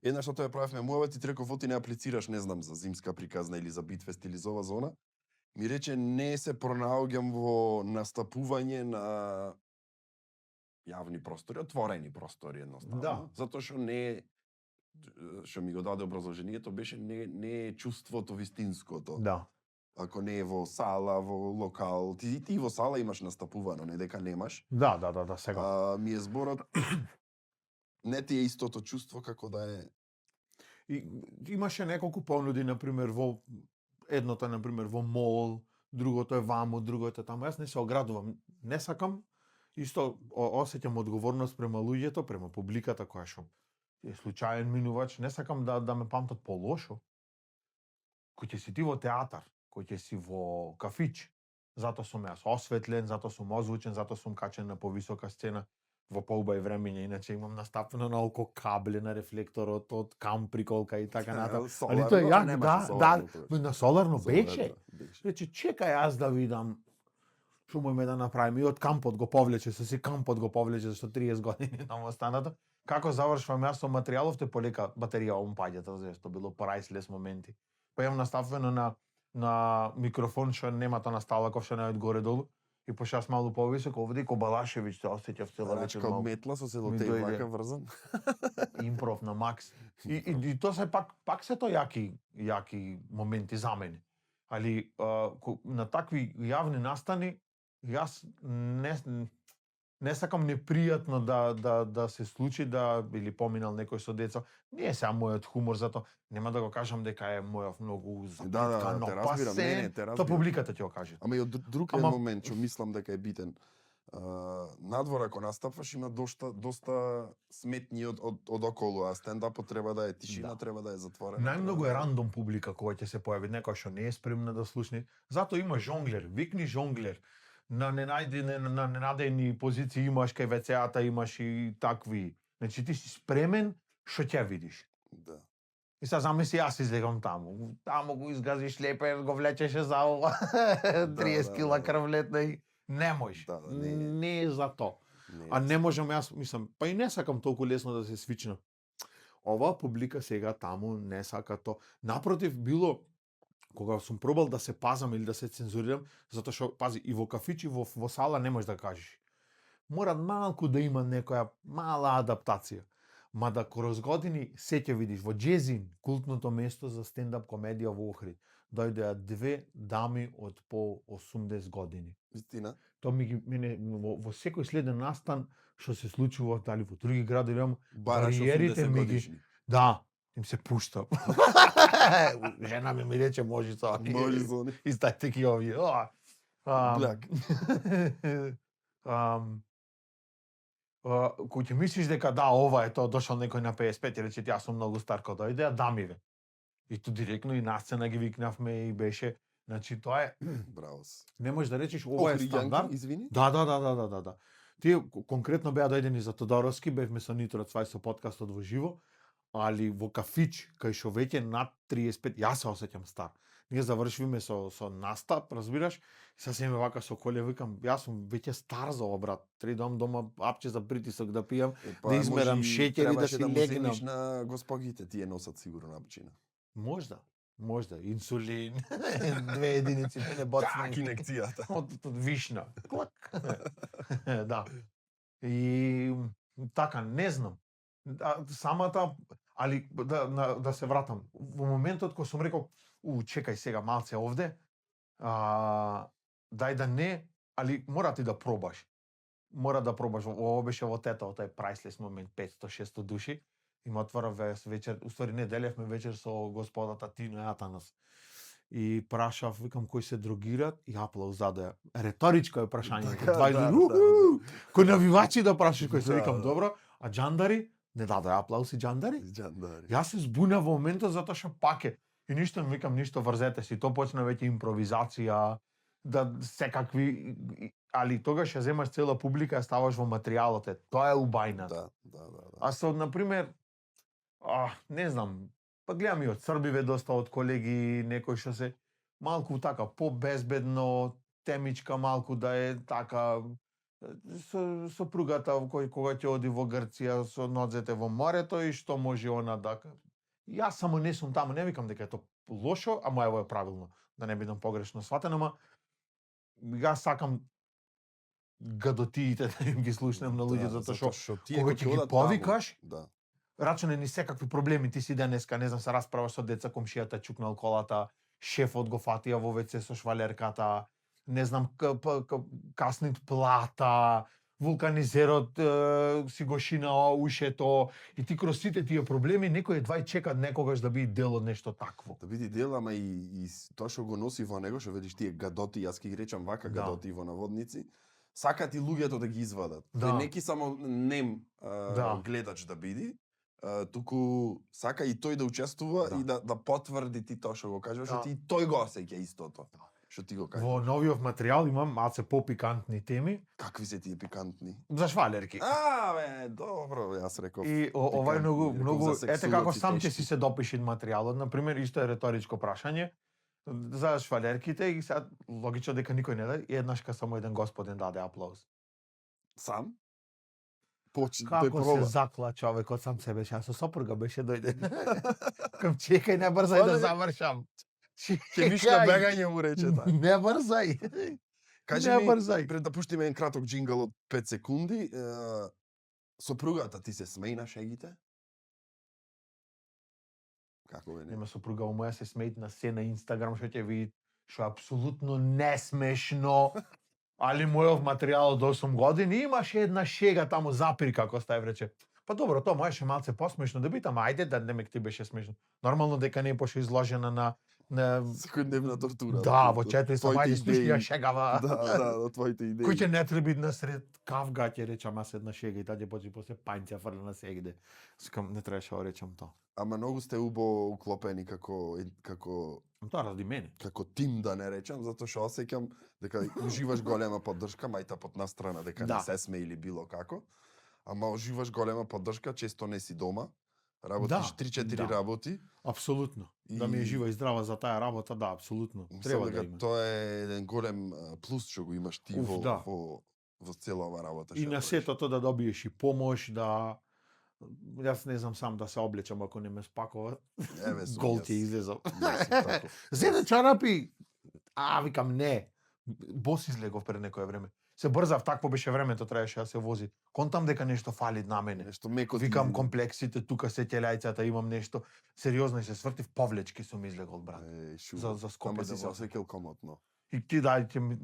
Една што тоа правевме муавет и реков, ти не аплицираш, не знам, за зимска приказна или за Битфест или за ова зона. Ми рече, не се пронаоѓам во настапување на јавни простори, отворени простори едноставно. Да. Затоа што што ми го даде образложението беше не е чувството вистинското. Да. Ако не е во сала, во локал, ти во сала имаш настапувано, не дека немаш. Да, сега. Ми е зборот не ти е истото чувство како да е. И имаше неколку понуди, например, во едното, например, во мол, другото е ваму, другото е таму. Јас не се оградувам. Не сакам, исто осеќам одговорност према луѓето, према публиката која што е случаен минувач. Не сакам да ме памтат по-лошо. Кој ќе си ти во театар, кој ќе си во кафич, затоа сум јас осветлен, затоа сум озвучен, затоа сум качен на повисока сцена во поубави времења, иначе имам настапено на око кабле на рефлекторот од камприколка и така натаму. Али тоа е ја, на соларно беше. Рече, чекај јас да видам што можеме да направиме. И од кампот го повлече, си кампот го повлече за 30 години таму останато. Како завршвам јас со материјалов, те полека батерија омпаѓата, зашто било прайслес моменти. Па имам наставено на микрофон што нема тоа на сталаков, што не од горе долу. И пошто јас малку повисоко, овде ко Балашевиќ се осеќав цела вечер малку. Метла со селотеј вака врзан. Импров на макс. И тоа се пак се тоа јаки моменти за мене. Али на такви јавни настани јас не сакам непријатно да се случи или поминал некој со деца. Не е сега мојот хумор, затоа нема да го кажам дека е мојов многу запиткан, те разбирам, те разбирам. Тоа публиката ќе го каже. Ама и од друг момент што мислам дека е битен. Надвор ако настапваш има доста сметњи од околу, а стендапот треба да е тишина, треба да е затворена. Најмногу е рандом публика која ќе се појави, некој што не е спремна да слушне. Затоа има жонглер, викни жонглер. На ненадени позиции имаш кај вецеата, имаш и такви. Значи ти си спремен, што ќе видиш. Да. И сега замисли јас излегам таму. Таму го изгазиш лепер, го влечеше за ова. 30 кила крвлетна и не можеш. Не е за тоа. А не можам јас, мислам, па и не сакам толку лесно да се свичнам. Оваа публика сега таму не сака то. Напротив, било кога сум пробал да се пазам или да се цензурирам, затоа што пази и во кафич и во сала не можеш да кажеш. Мора малку да има некоја мала адаптација. Мада кроз години се ќе видиш во Джезин, култното место за стендап комедија во Охрид, дојдеа две дами од по 80 години. Вистина? Тоа мене во секој следен настан што се случува дали во други градови, Бараш бариерите 80 ми ги годишни. да, им се пушта. Жена ми рече може тоа. Може зони. Истајте ги овие. Бляк. Кој ќе мислиш дека да, ова е тоа, дошол некој на 55 и рече јас сум многу стар, кога дојде, дамиве. И ту директно и на сцена ги викнавме и беше, значи тоа е, Браво си. не можеш да речеш ова е стандард. Извини? Да. Тие конкретно беа дојдени за Тодоровски, бевме со Нитро Цвај со подкастот во живо, али во кафич, кај шо веќе над 35, јас се осеќам стар. Ние завршивме со настап, разбираш, и сега ме вака со Коле, викам, јас сум веќе стар за ова, брат. Тридам дома апче за притисок да пијам, да измерам шеќер и да си легнам. На госпогите, тие носат сигурно апчина. Можда, инсулин, 2 единици не боцна. Так, инекцијата. Од вишна. Клак. Да. И така, не знам. Самата, али да се вратам. Во моментот кога сум рекол, чекај сега малце овде, дај да не, али мора ти да пробаш. Мора да пробаш. Ово беше во Тетово, тај прайслес момент, 500-600 души. Има отвора вечер, уствари неделевме вечер со господата Тино и Атанас. И прашав, викам, кои се дрогират, и аплауз задоја. Реторичко е прашањето. Да. Кој навивачи да прашаш кој се, викам, добро, а џандари? Не дадоја аплауз и џандари? Јас се збунав во моментот затоа што паке. И ништо, викам, ништо врзете си, то почна веќе импровизација, да секакви, али тогаш ја земаш цела публика, ја ставаш во материјалот, тоа е убајна. Да. А со, например, не знам, па гледам и од србиве доста од колеги, некои што се малку така побезбедно, темичка малку да е така со сопругата кога ќе оди во Грција со нозете во морето и што може она дака. Јас само не сум таму, не викам дека е тоа лошо, а моево е правилно, да не бидам погрешно сватен, ама јас сакам гадотиите да им ги слушнем на луѓе, затоа што кога ќе ги повикаш, рачуне ни секакви проблеми, ти си денеска, не знам, се расправаш со деца, комшијата чукнал колата, шефот го фатија во WC со швалерката, не знам, каснит плата, вулканизерот си го шинаа ушето, и ти кроз сите тие проблеми, некој едва и чека некогаш да биде дел од нешто такво. Да биде дел, ама и тоа што го носи во него, што видиш тие гадоти, јас ќе ги речам вака гадоти во наводници, сакат и луѓето да ги извадат. Тој неки само нем гледач да биде, туку сака и тој да учествува и да потврди ти тоа што го кажеш, што ти тој го осеќа истото. Што ти го кажеш. Во новиот материјал имам малце попикантни теми. Какви се тие пикантни? За швалерки. Добро, јас реков. И ова е многу ете како сам ќе си се допиши материјалот, на пример, исто е реторичко прашање за швалерките и сега логично дека никој не даде, и еднашка само еден господин даде аплауз. Сам? Како се закла човекот сам себе, ја со сопруга беше дојде. Кам чекај, не брзај да завршам. Ќе виш на бегање му рече така. Не брзај. Кажи ми, пред да пуштиме еден краток џингл од 5 секунди, сопругата ти се смеи на шегите? Како бе не? Нема сопруга моја се смеи на се на Инстаграм, што ќе види, што апсолутно не смешно. Али мојов материјал од 8 години имаше една шега таму запир како стај рече. Па добро, тоа можеше малце посмешно да биде, ама ајде да немек ти беше смешно. Нормално дека не е пошто изложена на секојдневна тортура. Да, во 4 сабајди слушни ја шегава. Да, твоите идеи. Кој ќе не треба насред кавга ќе речам аз една шега и таде почи после пањца фрла на сегде. Скам не требаше да речам тоа. Ама многу сте убо уклопени како тоа ради мене. Како тим да не речам, затоа што осеќам дека уживаш голема поддршка, мајта под настрана дека не се сме или било како. Ама уживаш голема поддршка, често не си дома. Работиш 3-4 работи. Апсолутно. Да ми е жива и здрава за таа работа, да, апсолутно. Треба да има. Тоа е еден голем плюс што го имаш ти во во цела ова работа. И на сетото да добиеш и помош, да... Јас не знам сам да се облечам ако не ме спакува. Еве сум Гол јас. ти излезал. Јас сум таков. Зеде чарапи. Викам не. Бос излегов пред некое време. Се брзав, такво беше времето, требаше да се вози. Контам дека нешто фали на мене. Нешто меко ти Викам излезе. комплексите, тука се телјајцата, имам нешто. Сериозно и се свртив, повлечки сум излегол, брат. Шу. За Скопје Ама да си се возам. осеќал комотно. И ти дајте ми...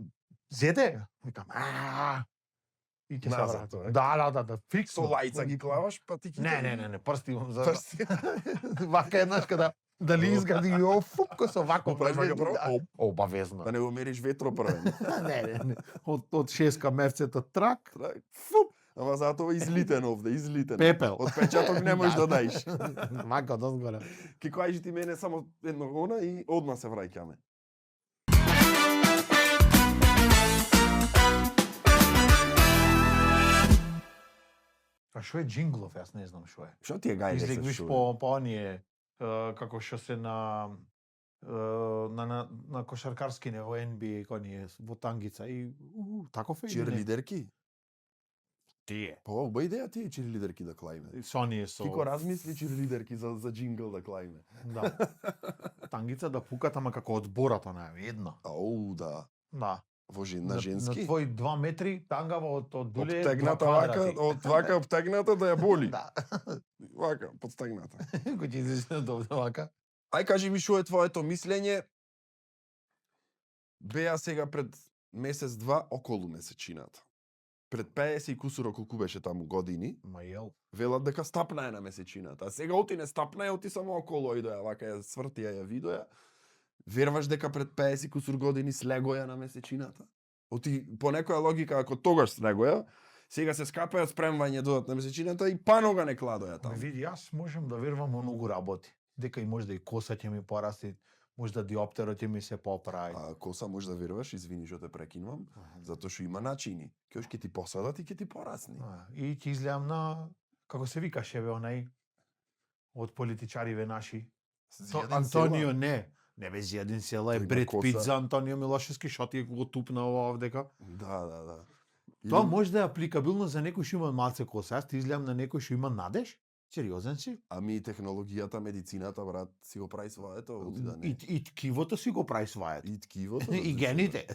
Зеде? Викам, И ќе се Назад, врати. е? Да. Со Фиксно. лајца ги клаваш, па ти Не, прсти имам за... Прсти. Вака еднаш када дали изгади и фупко со вако Направиш вака прво? Обавезно. Да не го мериш ветро првен. Не. Од шеска мерцето трак, Фуп. Ама затоа излитен овде, излитен. пепел. Од печаток не можеш да даиш. Вака дозгоре. Ки кажи ти мене само едно гона и одма се враќаме. А што е джинглов, јас не знам што е. Што ти е гајле се Излегвиш шо? по оние како што се на кошаркарски не во NBA оние во тангица и таков е или не? Чирлидерки? Тие. Па оба идеја ти е чирлидерки да клајме. Со оние со Кико размисли чирлидерки за джингл да клајме. Да. Тангица да пукат, ама како одборот она е една. Ау, да. Да. Во на женски? На твои 2 метри тангава од дуле Обтегната 2 вака, квадрати. од вака обтегната да ја боли. Да. Вака, подстегната. Кој ќе излезе добро вака? Ај кажи ми што е твоето мислење? Беа сега пред месец-два околу месечината. Пред 50 и кусуро колку беше таму години, Ма јел. велат дека стапна е на месечината. А сега оти не стапна е, оти само околу идоја, вака ја свртија ја видоја. Верваш дека пред 50 кусур години слегоја на месечината? Оти по некоја логика, ако тогаш слегоја, сега се скапаат спремвање додат на месечината и панога не кладоја Ме таму. види, јас можам да верувам во многу работи. Дека и може да и коса ќе ми порасти, може да диоптерот ќе ми се поправи. А коса може да веруваш, извини што те прекинувам, затоа што има начини. Кеош ќе ти посадат и ќе ти порасни. И ќе изгледам на, како се викаше бе онај, од политичариве наши. Зијаден Антонио села. не бе Зијадин села е Тој има Бред коса. Пит за Антонио Милошевски, што ти го тупна ова овдека. Да. Тоа може да е апликабилно за некој што има малце коса. Јас ти изгледам на некој што има надеж. Сериозен си? Ами технологијата, медицината, брат, си го прави своето, оди да не. И ткивото си го прави своето. И ткивото. И гените.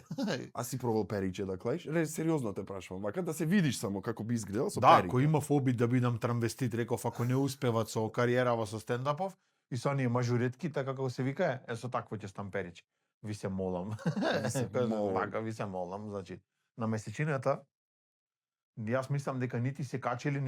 А си пробал периче да клаиш? Сериозно те прашувам, вака да се видиш само како би изгледал со Да, перика. ако имав обид да бидам трамвестит, реков, ако не успеват со кариерава со стендапов, и со оние мажуретките, како се вика, со такво ќе стам перич. Ви се молам. Ви се молам. Вака, ви се молам, значи, на месечината, јас мислам дека нити се качели,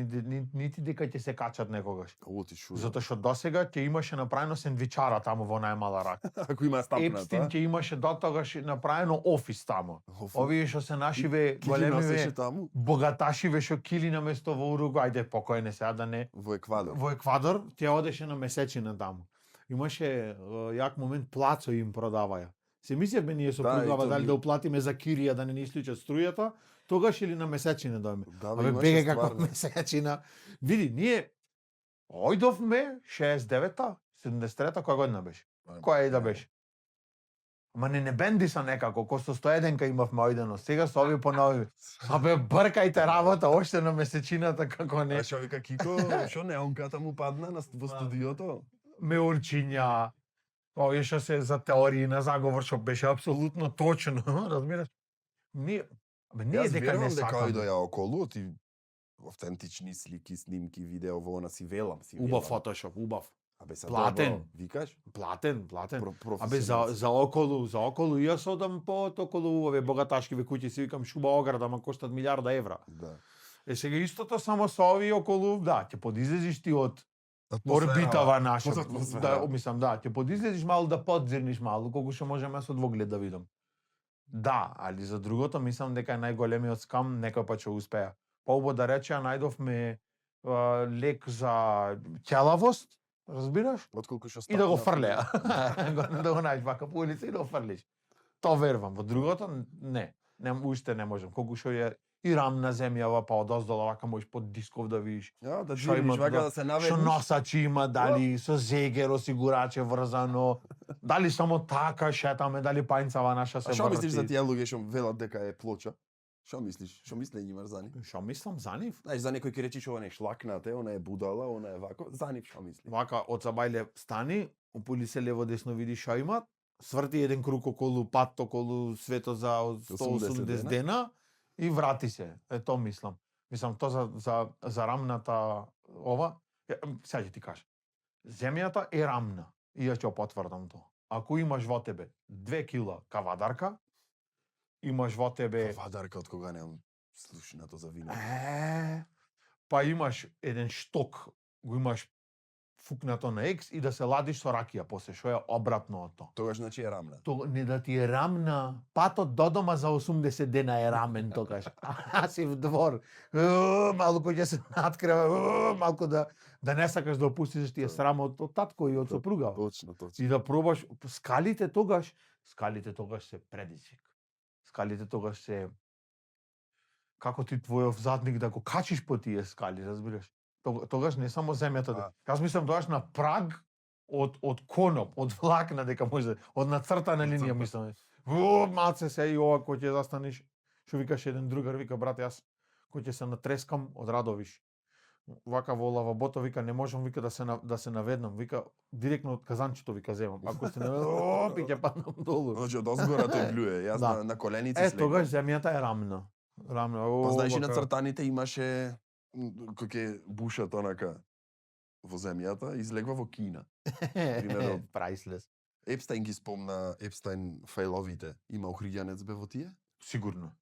нити дека ќе се качат некогаш. Оти шу. Затоа што досега ќе имаше направено сендвичара таму во најмала рака. Ако има стапната. Епстин ќе имаше дотогаш направено офис таму. Овие што се нашиве големиве таму богаташиве што кили на место во Уругвај, ајде покојне сега да не. во Еквадор. Во Еквадор ќе одеше на месечина таму. Имаше јак момент плацо им продаваја. Се мислевме ние со Да, и програма тоа дали ми- да уплатиме за кирија да не ни исклучат струјата, тогаш или на месечина дојме. Да, Абе имаше беге како стварно. месечина. Види, ние ојдовме 69-та, 73-та, која година беше? Која и да беше? Ама не бенди са некако, ко со 101-ка имавме ојдено, сега со овие понови. Абе, бркајте работа, оште на месечината, како не. А што вика Кико, што неонката му падна во студиото? Меурчиња, овие што се за теории на заговор, што беше апсолутно точно, разбираш? Ние Јас дека не верувам дека сакаме. ојдоја околу, ти автентични слики, снимки, видео, во она си велам, си велам. Убав фотошоп, убав. Абе са Платен. добро, викаш? Платен. Абе Професионалци. за околу и јас одам по околу овие богаташкиве куќи, си викам шуба ограда, ма коштат €1.000.000. Да. Сега истото само со овие околу, да, ќе подизлезиш ти од орбитава наша. Од атмосфера. Да, мислам, да, ќе подизлезиш малку да подзирниш малку, колку што можам јас од воглед да видам. Да, али за другото мислам дека е најголемиот скам, некој пат ќе успеа. Поубаво да речеа, најдовме лек за ќелавост, разбираш? Отколку што И да го стапна. фрлеа. Да го најдеш вака по улица и да го фрлиш. Тоа верувам. Во другото, не. Уште не можам. Колку што е и рамна земјава, па одоздола вака можеш под дисков да видиш. Ја, да Што джирниш има вака да- да се Што наведиш. носачи има, дали со зегер осигураче врзано, дали само така шетаме, дали пајнцава наша се А што мислиш за врти. тие луѓе што велат дека е плоча? Што мислиш? Што мислење имаш за нив? Што мислам за нив? Знаеш, за некој ќе речиш ова не е шлакнате, она е будала, она е вако. За нив што мислиш? Вака, од Сабајле стани, упули се лево десно види што имат, сврти еден круг околу пат, околу свето за 180 дена и врати се. Тоа мислам. Мислам, тоа за рамната ова, сега ќе ти кажам. Земјата е рамна, и ја ќе потврдам тоа. Ако имаш во тебе 2 кила кавадарка, имаш во тебе... Кавадарка од кога немам слушнато за вино. Па имаш еден шток, го имаш фукнато на екс и да се ладиш со ракија после, што е обратно од тоа. Тогаш значи е рамна. Тоа не да ти е рамна, патот до дома за 80 дена е рамен тогаш. А си в двор. Малку ќе се надкрева, малку да не сакаш да опустиш, ти е срам од татко и од сопруга. Точно. И да пробаш скалите тогаш се предизвик. Скалите тогаш се како ти твојов задник да го качиш по тие скали, разбираш? Тогаш не само земјата. Јас мислам тогаш на праг од коноп, од влакна дека може, од нацртана линија мислам. Малце се и ова кој ќе застанеш. Што викаш еден другар, вика брат, јас кој ќе се натрескам од радовиш. Вака во лавабото вика не можам вика да се наведнам, вика директно од казанчето вика земам. Ако се наведам, ќе паднам долу. Значи од озгора тој блюе, јас на коленици слегам. Тогаш земјата е рамна. Па знаеш и на цртаните имаше кој ќе бушат онака во земјата, излегва во Кина. Примерно Priceless. Епстајн ги спомна, Епстајн фајловите. Има охриѓанец бе во тие? Сигурно.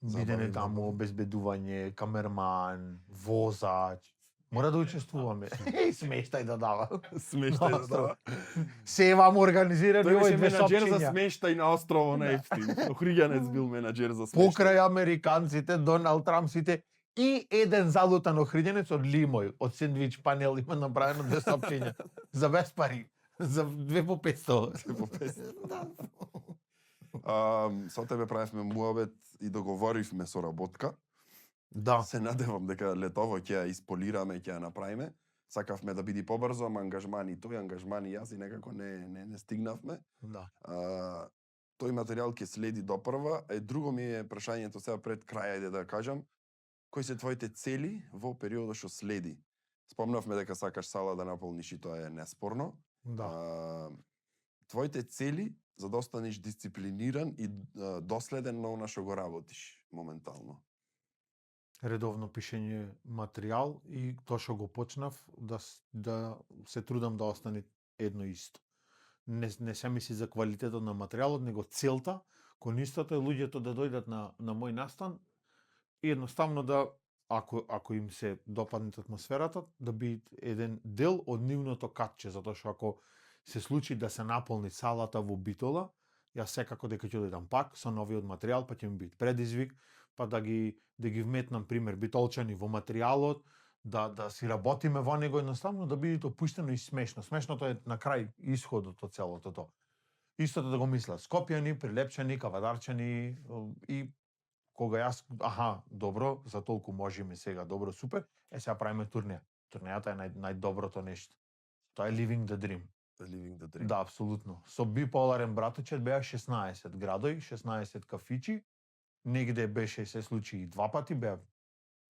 Бидење таму, обезбедување, камерман, возач. Мора да учествуваме. Смештај да дава. Смештај да дава. Се вам организирани овој две менаџер за сопштења. смештај на острово на Епстин. Охриѓанец бил менаџер за смештај. Покрај американците, Доналд Трамп сите и еден залутан охриѓанец од Лимој, од сендвич панел има направено две сопштења за без пари. За 2 по 500. 2 по 500. Со тебе правевме муабет и договоривме со работка. Да. Се надевам дека летово ќе ја исполираме, ќе ја направиме. Сакавме да биде побрзо, ама ангажмани тој, ангажмани јас и некако не стигнавме. Да. Тој материјал ќе следи допрва, друго ми е прашањето сега пред крај, ајде да кажам, кои се твоите цели во периодот што следи? Спомнавме дека сакаш сала да наполниш и тоа е неспорно. Да. Твоите цели за да останеш дисциплиниран и доследен на она што го работиш моментално? Редовно пишење материјал и тоа што го почнав да се трудам да остане едно исто. Не се мисли за квалитетот на материјалот, него целта кон истото е луѓето да дојдат на мој настан и едноставно да ако им се допадне атмосферата, да биде еден дел од нивното катче, затоа што ако се случи да се наполни салата во Битола, јас секако дека ќе дојдам пак со новиот материјал, па ќе ми биде предизвик, па да ги вметнам пример битолчани во материјалот, да си работиме во него едноставно да биде опуштено и смешно. Смешното е на крај исходот од целото тоа. Истото да го мислат Скопјани, Прилепчани, Кавадарчани и кога јас, добро, за толку можеме сега, добро, супер, сега правиме турнеја. Турнејата е најдоброто нешто. Тоа е living the dream. Living the dream. Да, апсолутно. Со биполарен браточет беа 16 градови, 16 кафичи, негде беше се случи и 2 пати беа,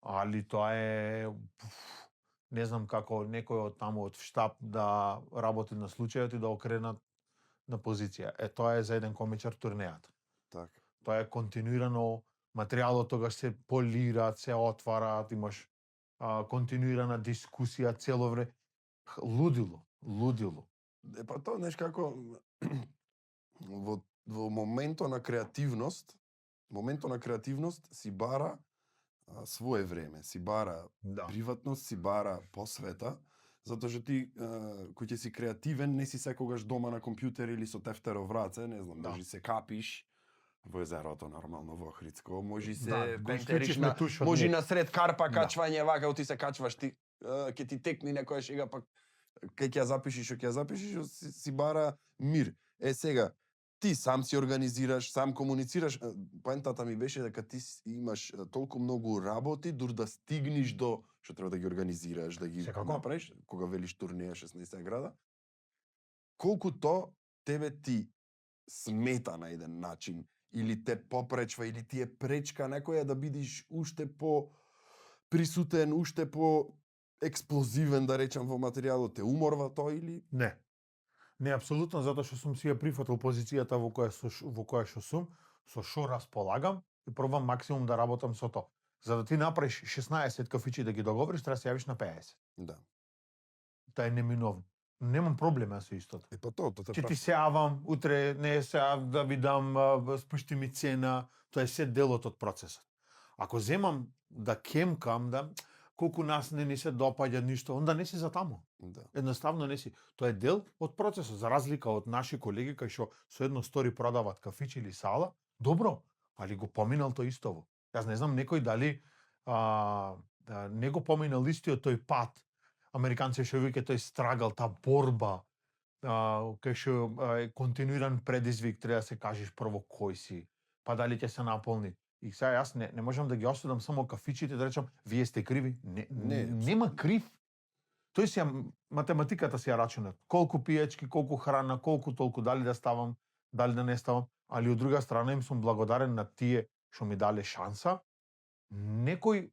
али тоа е не знам како некој од таму од штаб да работи на случајот и да окренат на позиција. Тоа е за еден комичар турнејата. Така. Тоа е континуирано, материјалот тогаш се полира, се отвара, имаш континуирана дискусија цело време. Лудило. Па тоа, знаеш како, во моментот на креативност си бара свое време, си бара приватност, си бара посвета, затоа што ти, кој ќе си креативен, не си секогаш дома на компјутер или со тефтеров раце, не знам, може се капиш во езерото, нормално, во Охридско, може се пентериш може на сред карпа качвање, вака, ти се качваш, ќе ти текни некоја шега, пак кај ќе ја запишиш, си бара мир. Сега, ти сам си организираш, сам комуницираш. Поентата ми беше дека ти имаш толку многу работи, дур да стигнеш до што треба да ги организираш, да ги направиш, кога велиш турнеја 16 града. Колку то тебе ти смета на еден начин или те попречва, или ти е пречка некоја да бидиш уште по присутен, уште по експлозивен, да речам, во материјалот, те уморва тоа или? Не. Не, апсолутно, затоа што сум си ја прифатил позицијата во која што сум, со што располагам и пробам максимум да работам со тоа. За да ти направиш 16 кафичи да ги договориш, треба да се јавиш на 50. Да. Тоа е неминовно. Немам проблем со истото. Па тоа те Ќе ти се јавам, утре не се јав да ви дам, спушти ми цена, тоа е се делот од процесот. Ако земам да кемкам, да колку нас не ни се допаѓа ништо, онда не си за таму. Да. Едноставно не си. Тоа е дел од процесот, за разлика од наши колеги кои што со едно стори продават кафич или сала, добро, али го поминал тој истово. Јас не знам некој дали не го поминал истиот тој пат. Американци што вика тој страгал, таа борба, кај што е континуиран предизвик, треба да се кажеш прво кој си, па дали ќе се наполни. И сега јас не можам да ги осудам само кафичите, да речам, вие сте криви. Нема крив. Тој си математиката си ја рачунат. Колку пијачки, колку храна, колку толку, дали да ставам, дали да не ставам. Али од друга страна им сум благодарен на тие што ми дале шанса. Некои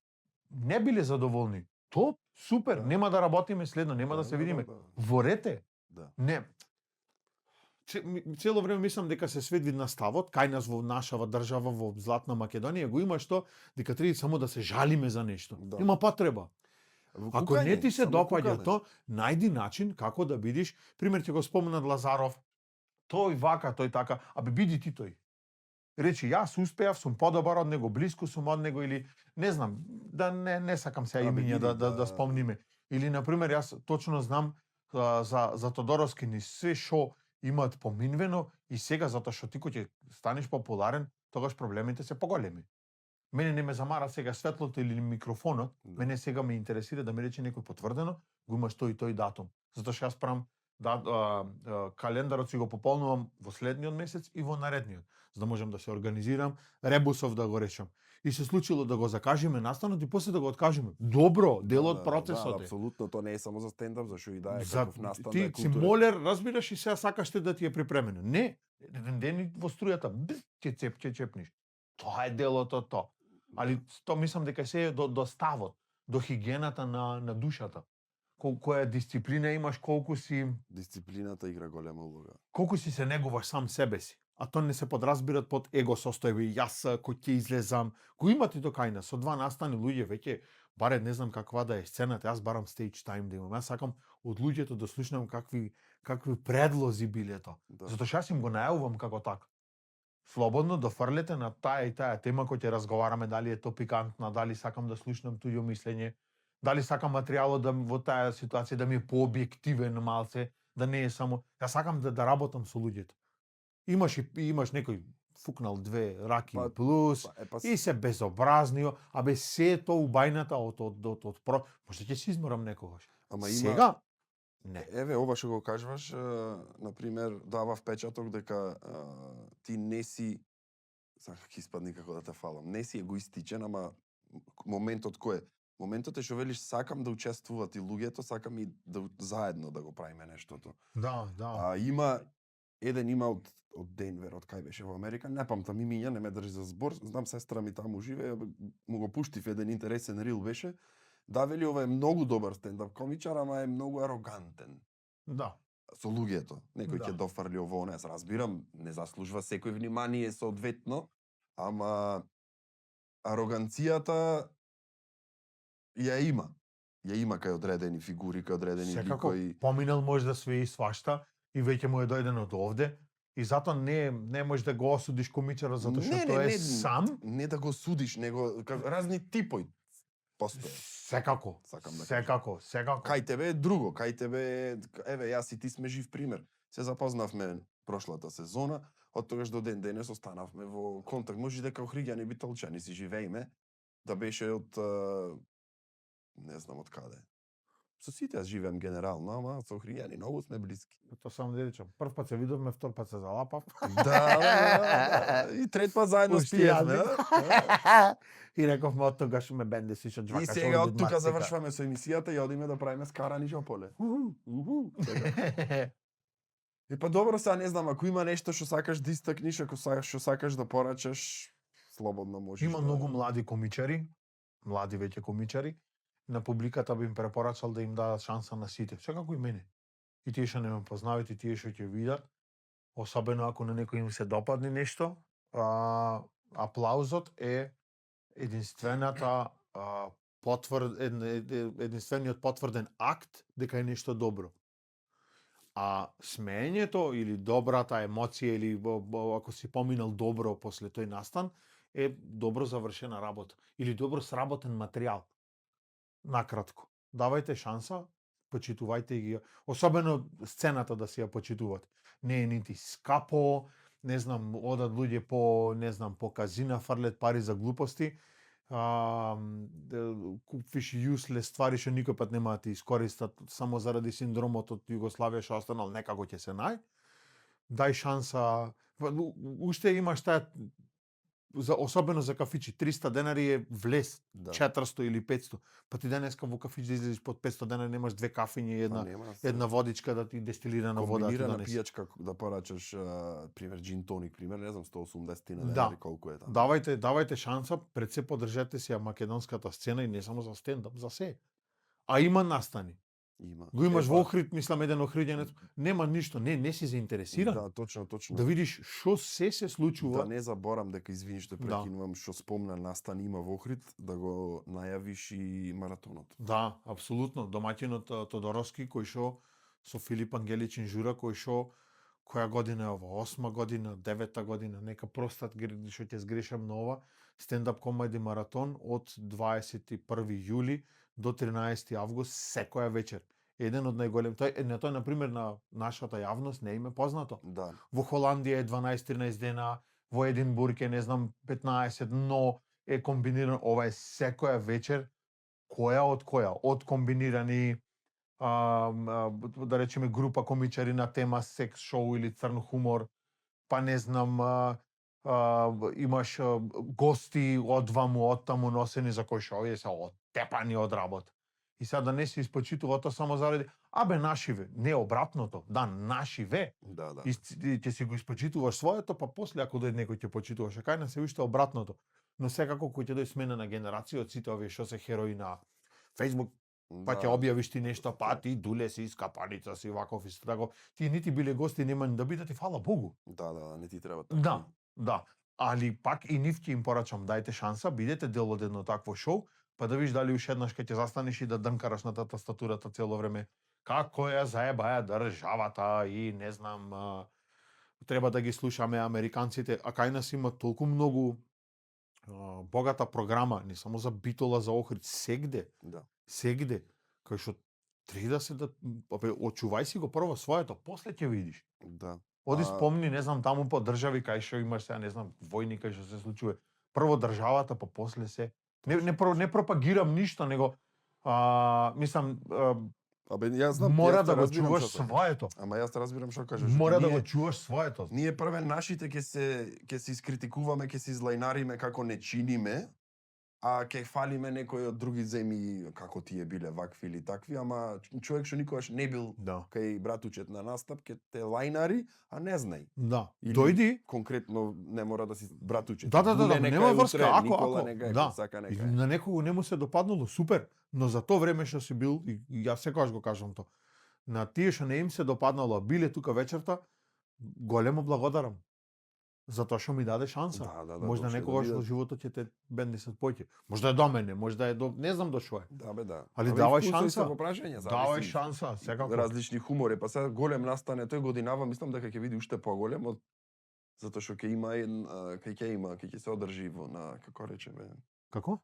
не биле задоволни. Топ, супер, Да. нема да работиме следно, нема да се видиме. Ворете. Да. Не. Цело време мислам дека се сведви на ставот, кај нас во нашава држава, во Златна Македонија, го има што, дека треба само да се жалиме за нешто. Да. Има потреба. Ако не ти се само допаѓа кукање. то, најди начин како да бидиш, пример ќе го спомнат Лазаров, тој вака, тој така, абе биди ти тој. Речи, јас успеав, сум подобар од него, блиску сум од него, или не знам, да не сакам сега Абе, имиња биди, да спомниме. Или, например, јас точно знам за Тодоровски ни се шо имаат поминвено и сега, затоа што ти кој ќе станеш популарен, тогаш проблемите се поголеми. Мене не ме замара сега светлото или микрофонот, Да. мене сега ме интересира да ми рече некој потврдено, го имаш тој и тој датум. Затоа што јас правам календарот си го пополнувам во следниот месец и во наредниот, за да можам да се организирам, ребусов да го речам. И се случило да го закажеме настанот и после да го откажеме. Добро, дел од процесот Да, е. апсолутно, тоа не е само за стендап, зашто и да е За, каков настан ти да е си култура. молер, разбираш и сега сакаш те да ти е припремено. Не, еден ден во струјата, ќе чепниш. Тоа е делот од тоа. Али тоа мислам дека се е до ставот, до хигиената на душата. Која дисциплина имаш, колку си Дисциплината игра голема улога. се негуваш сам себе си. А тоа не се подразбират под его состојби. Јас кој ќе излезам, кој имате тоа кај нас, со два настани луѓе веќе баре не знам каква да е сцената, јас барам stage time да имам. Јас сакам од луѓето да слушнам какви предлози биле тоа. Да. Затоа што јас им го најавувам како така. Слободно да фрлете на таа и таа тема кој ќе разговараме, дали е то пикантна, дали сакам да слушнам туѓо мислење, дали сакам материјалот да во таа ситуација да ми е пообјективен малце, да не е само јас сакам да работам со луѓето. Имаш некој фукнал две раки плюс и се безобразнио, абе се тоа убајната од може ќе се изморам некогаш. Ама има Сега не. Еве, ова што го кажуваш, на пример, дава впечаток дека ти не си, сакам ќе испадне како да те фалам, не си егоистичен, ама моментот кој е? Моментот е што велиш сакам да учествуваат и луѓето, сакам и да заедно да го правиме нештото. Да. А има од Денвер, од кај беше во Америка, не памтам имиња, не ме држи за збор, знам сестра ми таму живее, му го пуштив еден интересен рил беше, да вели ова е многу добар стендап комичар, ама е многу арогантен Да. со луѓето. Некој Да. ќе дофрли ово, не, јас разбирам, не заслужува секој внимание соодветно, ама ароганцијата ја има. Ја има кај одредени фигури, кај одредени Секако ликои. поминал може да све и свашта и веќе му е дојден од овде и затоа не можеш да го осудиш комичарот затоа што тој е сам. Не да го судиш, него разни типои постојат. Секако. Сакам да Секако. Кај тебе е друго, кај тебе е, еве јас и ти сме жив пример. Се запознавме прошлата сезона, од тогаш до ден денес останавме во контакт. Може дека Охриѓани Битолчани си живееме, да беше од не знам од каде. Со сите јас живеам генерално, ама со Охриѓани многу сме блиски. Тоа само да речам. Прв пат се видовме, втор пат се залапав. Да. И трет пат заедно спиевме. И рековме од тогаш ме бенде си што И джвакаш. сега од тука завршваме со емисијата и одиме да правиме скарани жополе. Па добро, сега не знам, ако има нешто што сакаш да истакниш, ако што сакаш да порачаш, слободно можеш. Има многу млади комичари, млади веќе комичари, на публиката би им препорачал да им дадат шанса на сите, секако и мене. И тие што не ме познаваат, и тие што ќе видат, особено ако на некој им се допадне нешто, аплаузот е единствениот потврден акт дека е нешто добро. А смеењето или добрата емоција или ако си поминал добро после тој настан е добро завршена работа или добро сработен материјал. Накратко, давајте шанса, почитувајте ги, особено сцената да си ја почитуват. Не е нити скапо, не знам, одат луѓе по казина, фрлет пари за глупости, купиш useless ствари што никој пат нема да ти искористат само заради синдромот од Југославија што останал некако ќе се дај шанса, уште имаш таа, особено за кафичи, 300 денари е влез, 400 или 500, па ти денеска во кафич да излезеш под 500 денари, немаш 2 кафиња и една водичка да ти дестилирана вода. Комбинирана пијачка да порачаш, пример, джин тоник, пример, не знам, 180 денари колку е таму. Давајте шанса, пред се поддржете си македонската сцена и не само за стендап, за се. А има настани. Го имаш во Охрид, мислам, еден охриѓанец, нема ништо, не си заинтересиран. Да, точно. Да видиш што се случува. Да не заборам дека, извини што прекинувам, што спомна настан има во Охрид, да го најавиш и маратонот. Да, апсолутно. Домаќинот Тодоровски, кој што со Филип Ангеличин жура, кој што која година е ова, 8 година, 9 година, нека простат што ќе згрешам на ова, стендап комеди маратон од 21 јули до 13 август секоја вечер. Еден од најголем, тој на пример на нашата јавност не им е познато. Да. Во Холандија е 12-13 дена, во Единбург е не знам 15, но е комбинирано, ова е секоја вечер, која од која, од комбинирани да речеме група комичари на тема секс шоу или црн хумор, па не знам, имаш гости од ваму, од таму носени за кои што овие се оттепани од работа. И сега да не се испочитува тоа само заради, нашиве, не обратното, да, нашиве. Да. И ќе си го испочитуваш своето, па после ако дојде некој ќе почитуваш, кај нас се уште обратното. Но секако кој ќе дојде смена на генерација од сите овие што се херои на Facebook, па ќе објавиш ти нешто, па ти дуле си, скапаница си, ваков и таков. Ти нити биле гости, нема да бидат и фала Богу. Да, не ти треба така. Да. Али пак и нив ќе им порачам, дајте шанса, бидете дел од едно такво шоу, па да видиш дали уште еднаш ќе застанеш и да дрнкараш на тастатурата цело време. Како ја заебаја државата и не знам, треба да ги слушаме американците, а кај нас има толку многу богата програма, не само за Битола, за Охрид, сегде. Да. Сегде, кај што да се очувај си го прво своето, после ќе видиш. Да. Оди спомни, не знам, таму по држави кај што имаш сега, не знам, војни кај што се случува. Прво државата, па после се. Не пропагирам ништо, него мислам јас знам, мора да го чуваш своето. Ама јас разбирам што кажеш. Мора да го чуваш своето. Ние прве нашите ќе се искритикуваме, ќе се излајнариме како не чиниме, а ќе фалиме некои од други земји како тие биле вакви или такви, ама човек што никогаш не бил кај братучет на настап ќе те лајнари, а не знај. Да. Дојди конкретно не мора да си братучет. Да, нема врска, ако на некого не му се допаднало, супер, но за тоа време што си бил, и јас секогаш го кажам тоа, на тие што не им се допаднало, биле тука вечерта, големо благодарам. Затоа што ми даде шанса. Можда некогаш во животот ќе те бендисат поќе. Можда е до мене, можда е до не знам до што е. Да. Али давај шанса. Давај шанса, секако. Различни хумори, па сега голем настане тој годинава, мислам дека ќе биде уште поголем од затоа што ќе има ќе се одржи во на како речеме. Како?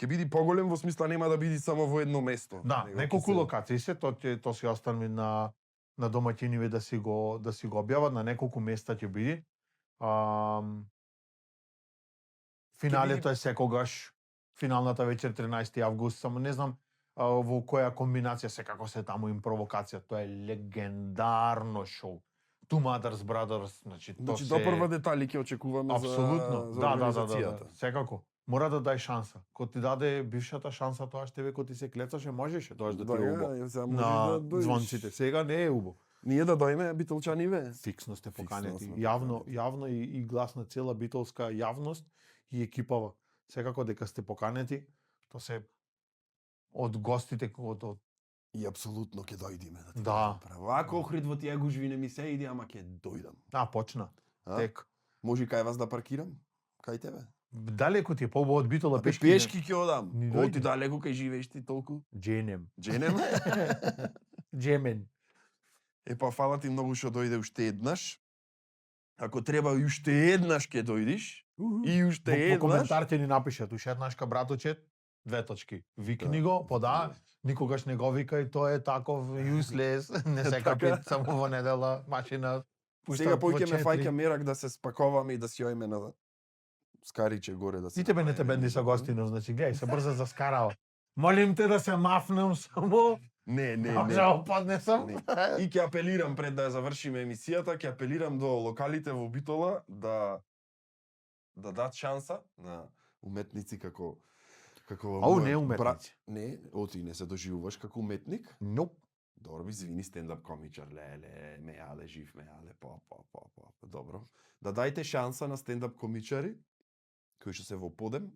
Ќе биде поголем во смисла нема да биде само во едно место. Да, неколку локации се, тоа си остави на домаќиниве да си го објават, на неколку места ќе биде. Финалето е секогаш, финалната вечер 13 август, само не знам во која комбинација, секако се таму им провокација, тоа е легендарно шоу. Two Mothers Brothers, значи допрва детали ќе очекуваме апсолутно. за организацијата. Секако. Мора да дај шанса. Ко ти даде бившата шанса, тоа што тебе ко ти се клецаше, можеше тоа да ти убо. На звонците. Сега не е убо. Ние да дојме битолчаниве. Фиксно сте Фиксно поканети. сме Јавно и глас на цела битолска јавност и екипава. Секако дека сте поканети, тоа се од гостите од И апсолутно ќе дојдиме да ти Да. кажам право. Ако Охрид во тие гужви не ми се иде, ама ќе дојдам. почна. А? Тек. Може и кај вас да паркирам? Кај тебе? Далеко ти е побаво од Битола Абе, пешки. пешки ќе одам. Ни Оти дојди. далеко кај живееш ти толку. Дженем. Дженем? Джемен. Па фала ти многу што дојде уште еднаш. Ако треба и уште еднаш ќе дојдиш. И уште Во еднаш. коментарите ни напишат, уште еднашка браточет, 2 точки. Викни го, да, никогаш не го викај, тој е таков useless, не се Така. капи само во недела, машина. пушта Сега во поќе ме 4. фаќа мерак да се спаковаме и да си ојме на скариче горе да се. И тебе не те бенди со гостинов, значи гледај, се брза за скарава. Молим те да се мафнем само, Не. може да поднесам. Не. И ќе апелирам пред да ја завршиме емисијата, ќе апелирам до локалите во Битола да дадат шанса на уметници како Ау, мојот не уметници. Не, оти не се доживуваш како уметник. Ноп. Добро, извини, стендап комичар, леле, ме јале, жив ме јале, добро. Да дајте шанса на стендап комичари, кои што се во подем.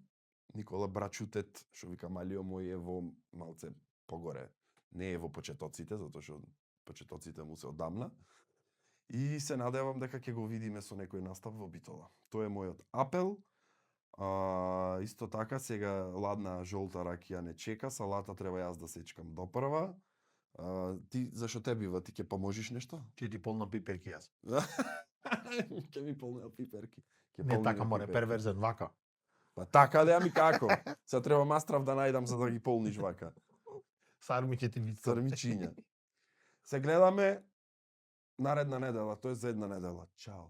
Никола Брачутет, што вика Малио мој, е во малце погоре. Не е во почетоците, затоа што почетоците му се одамна. И се надевам дека ќе го видиме со некој настап во Битола. Тоа е мојот апел. Исто така, сега ладна жолта ракија не чека, салата треба јас да сечкам допрва. Ти зашо те бива? Ти ќе поможиш нешто? Ќе ти полна пиперки јас. Ќе ми полнеа пиперки. Не така море, перверзен вака. Па така да ми како? Се треба мастрав да најдам за да ги полниш вака. Сарми ќе ти вицам. Црмичиња. Се гледаме наредна недела, тоа е за една недела. Чао.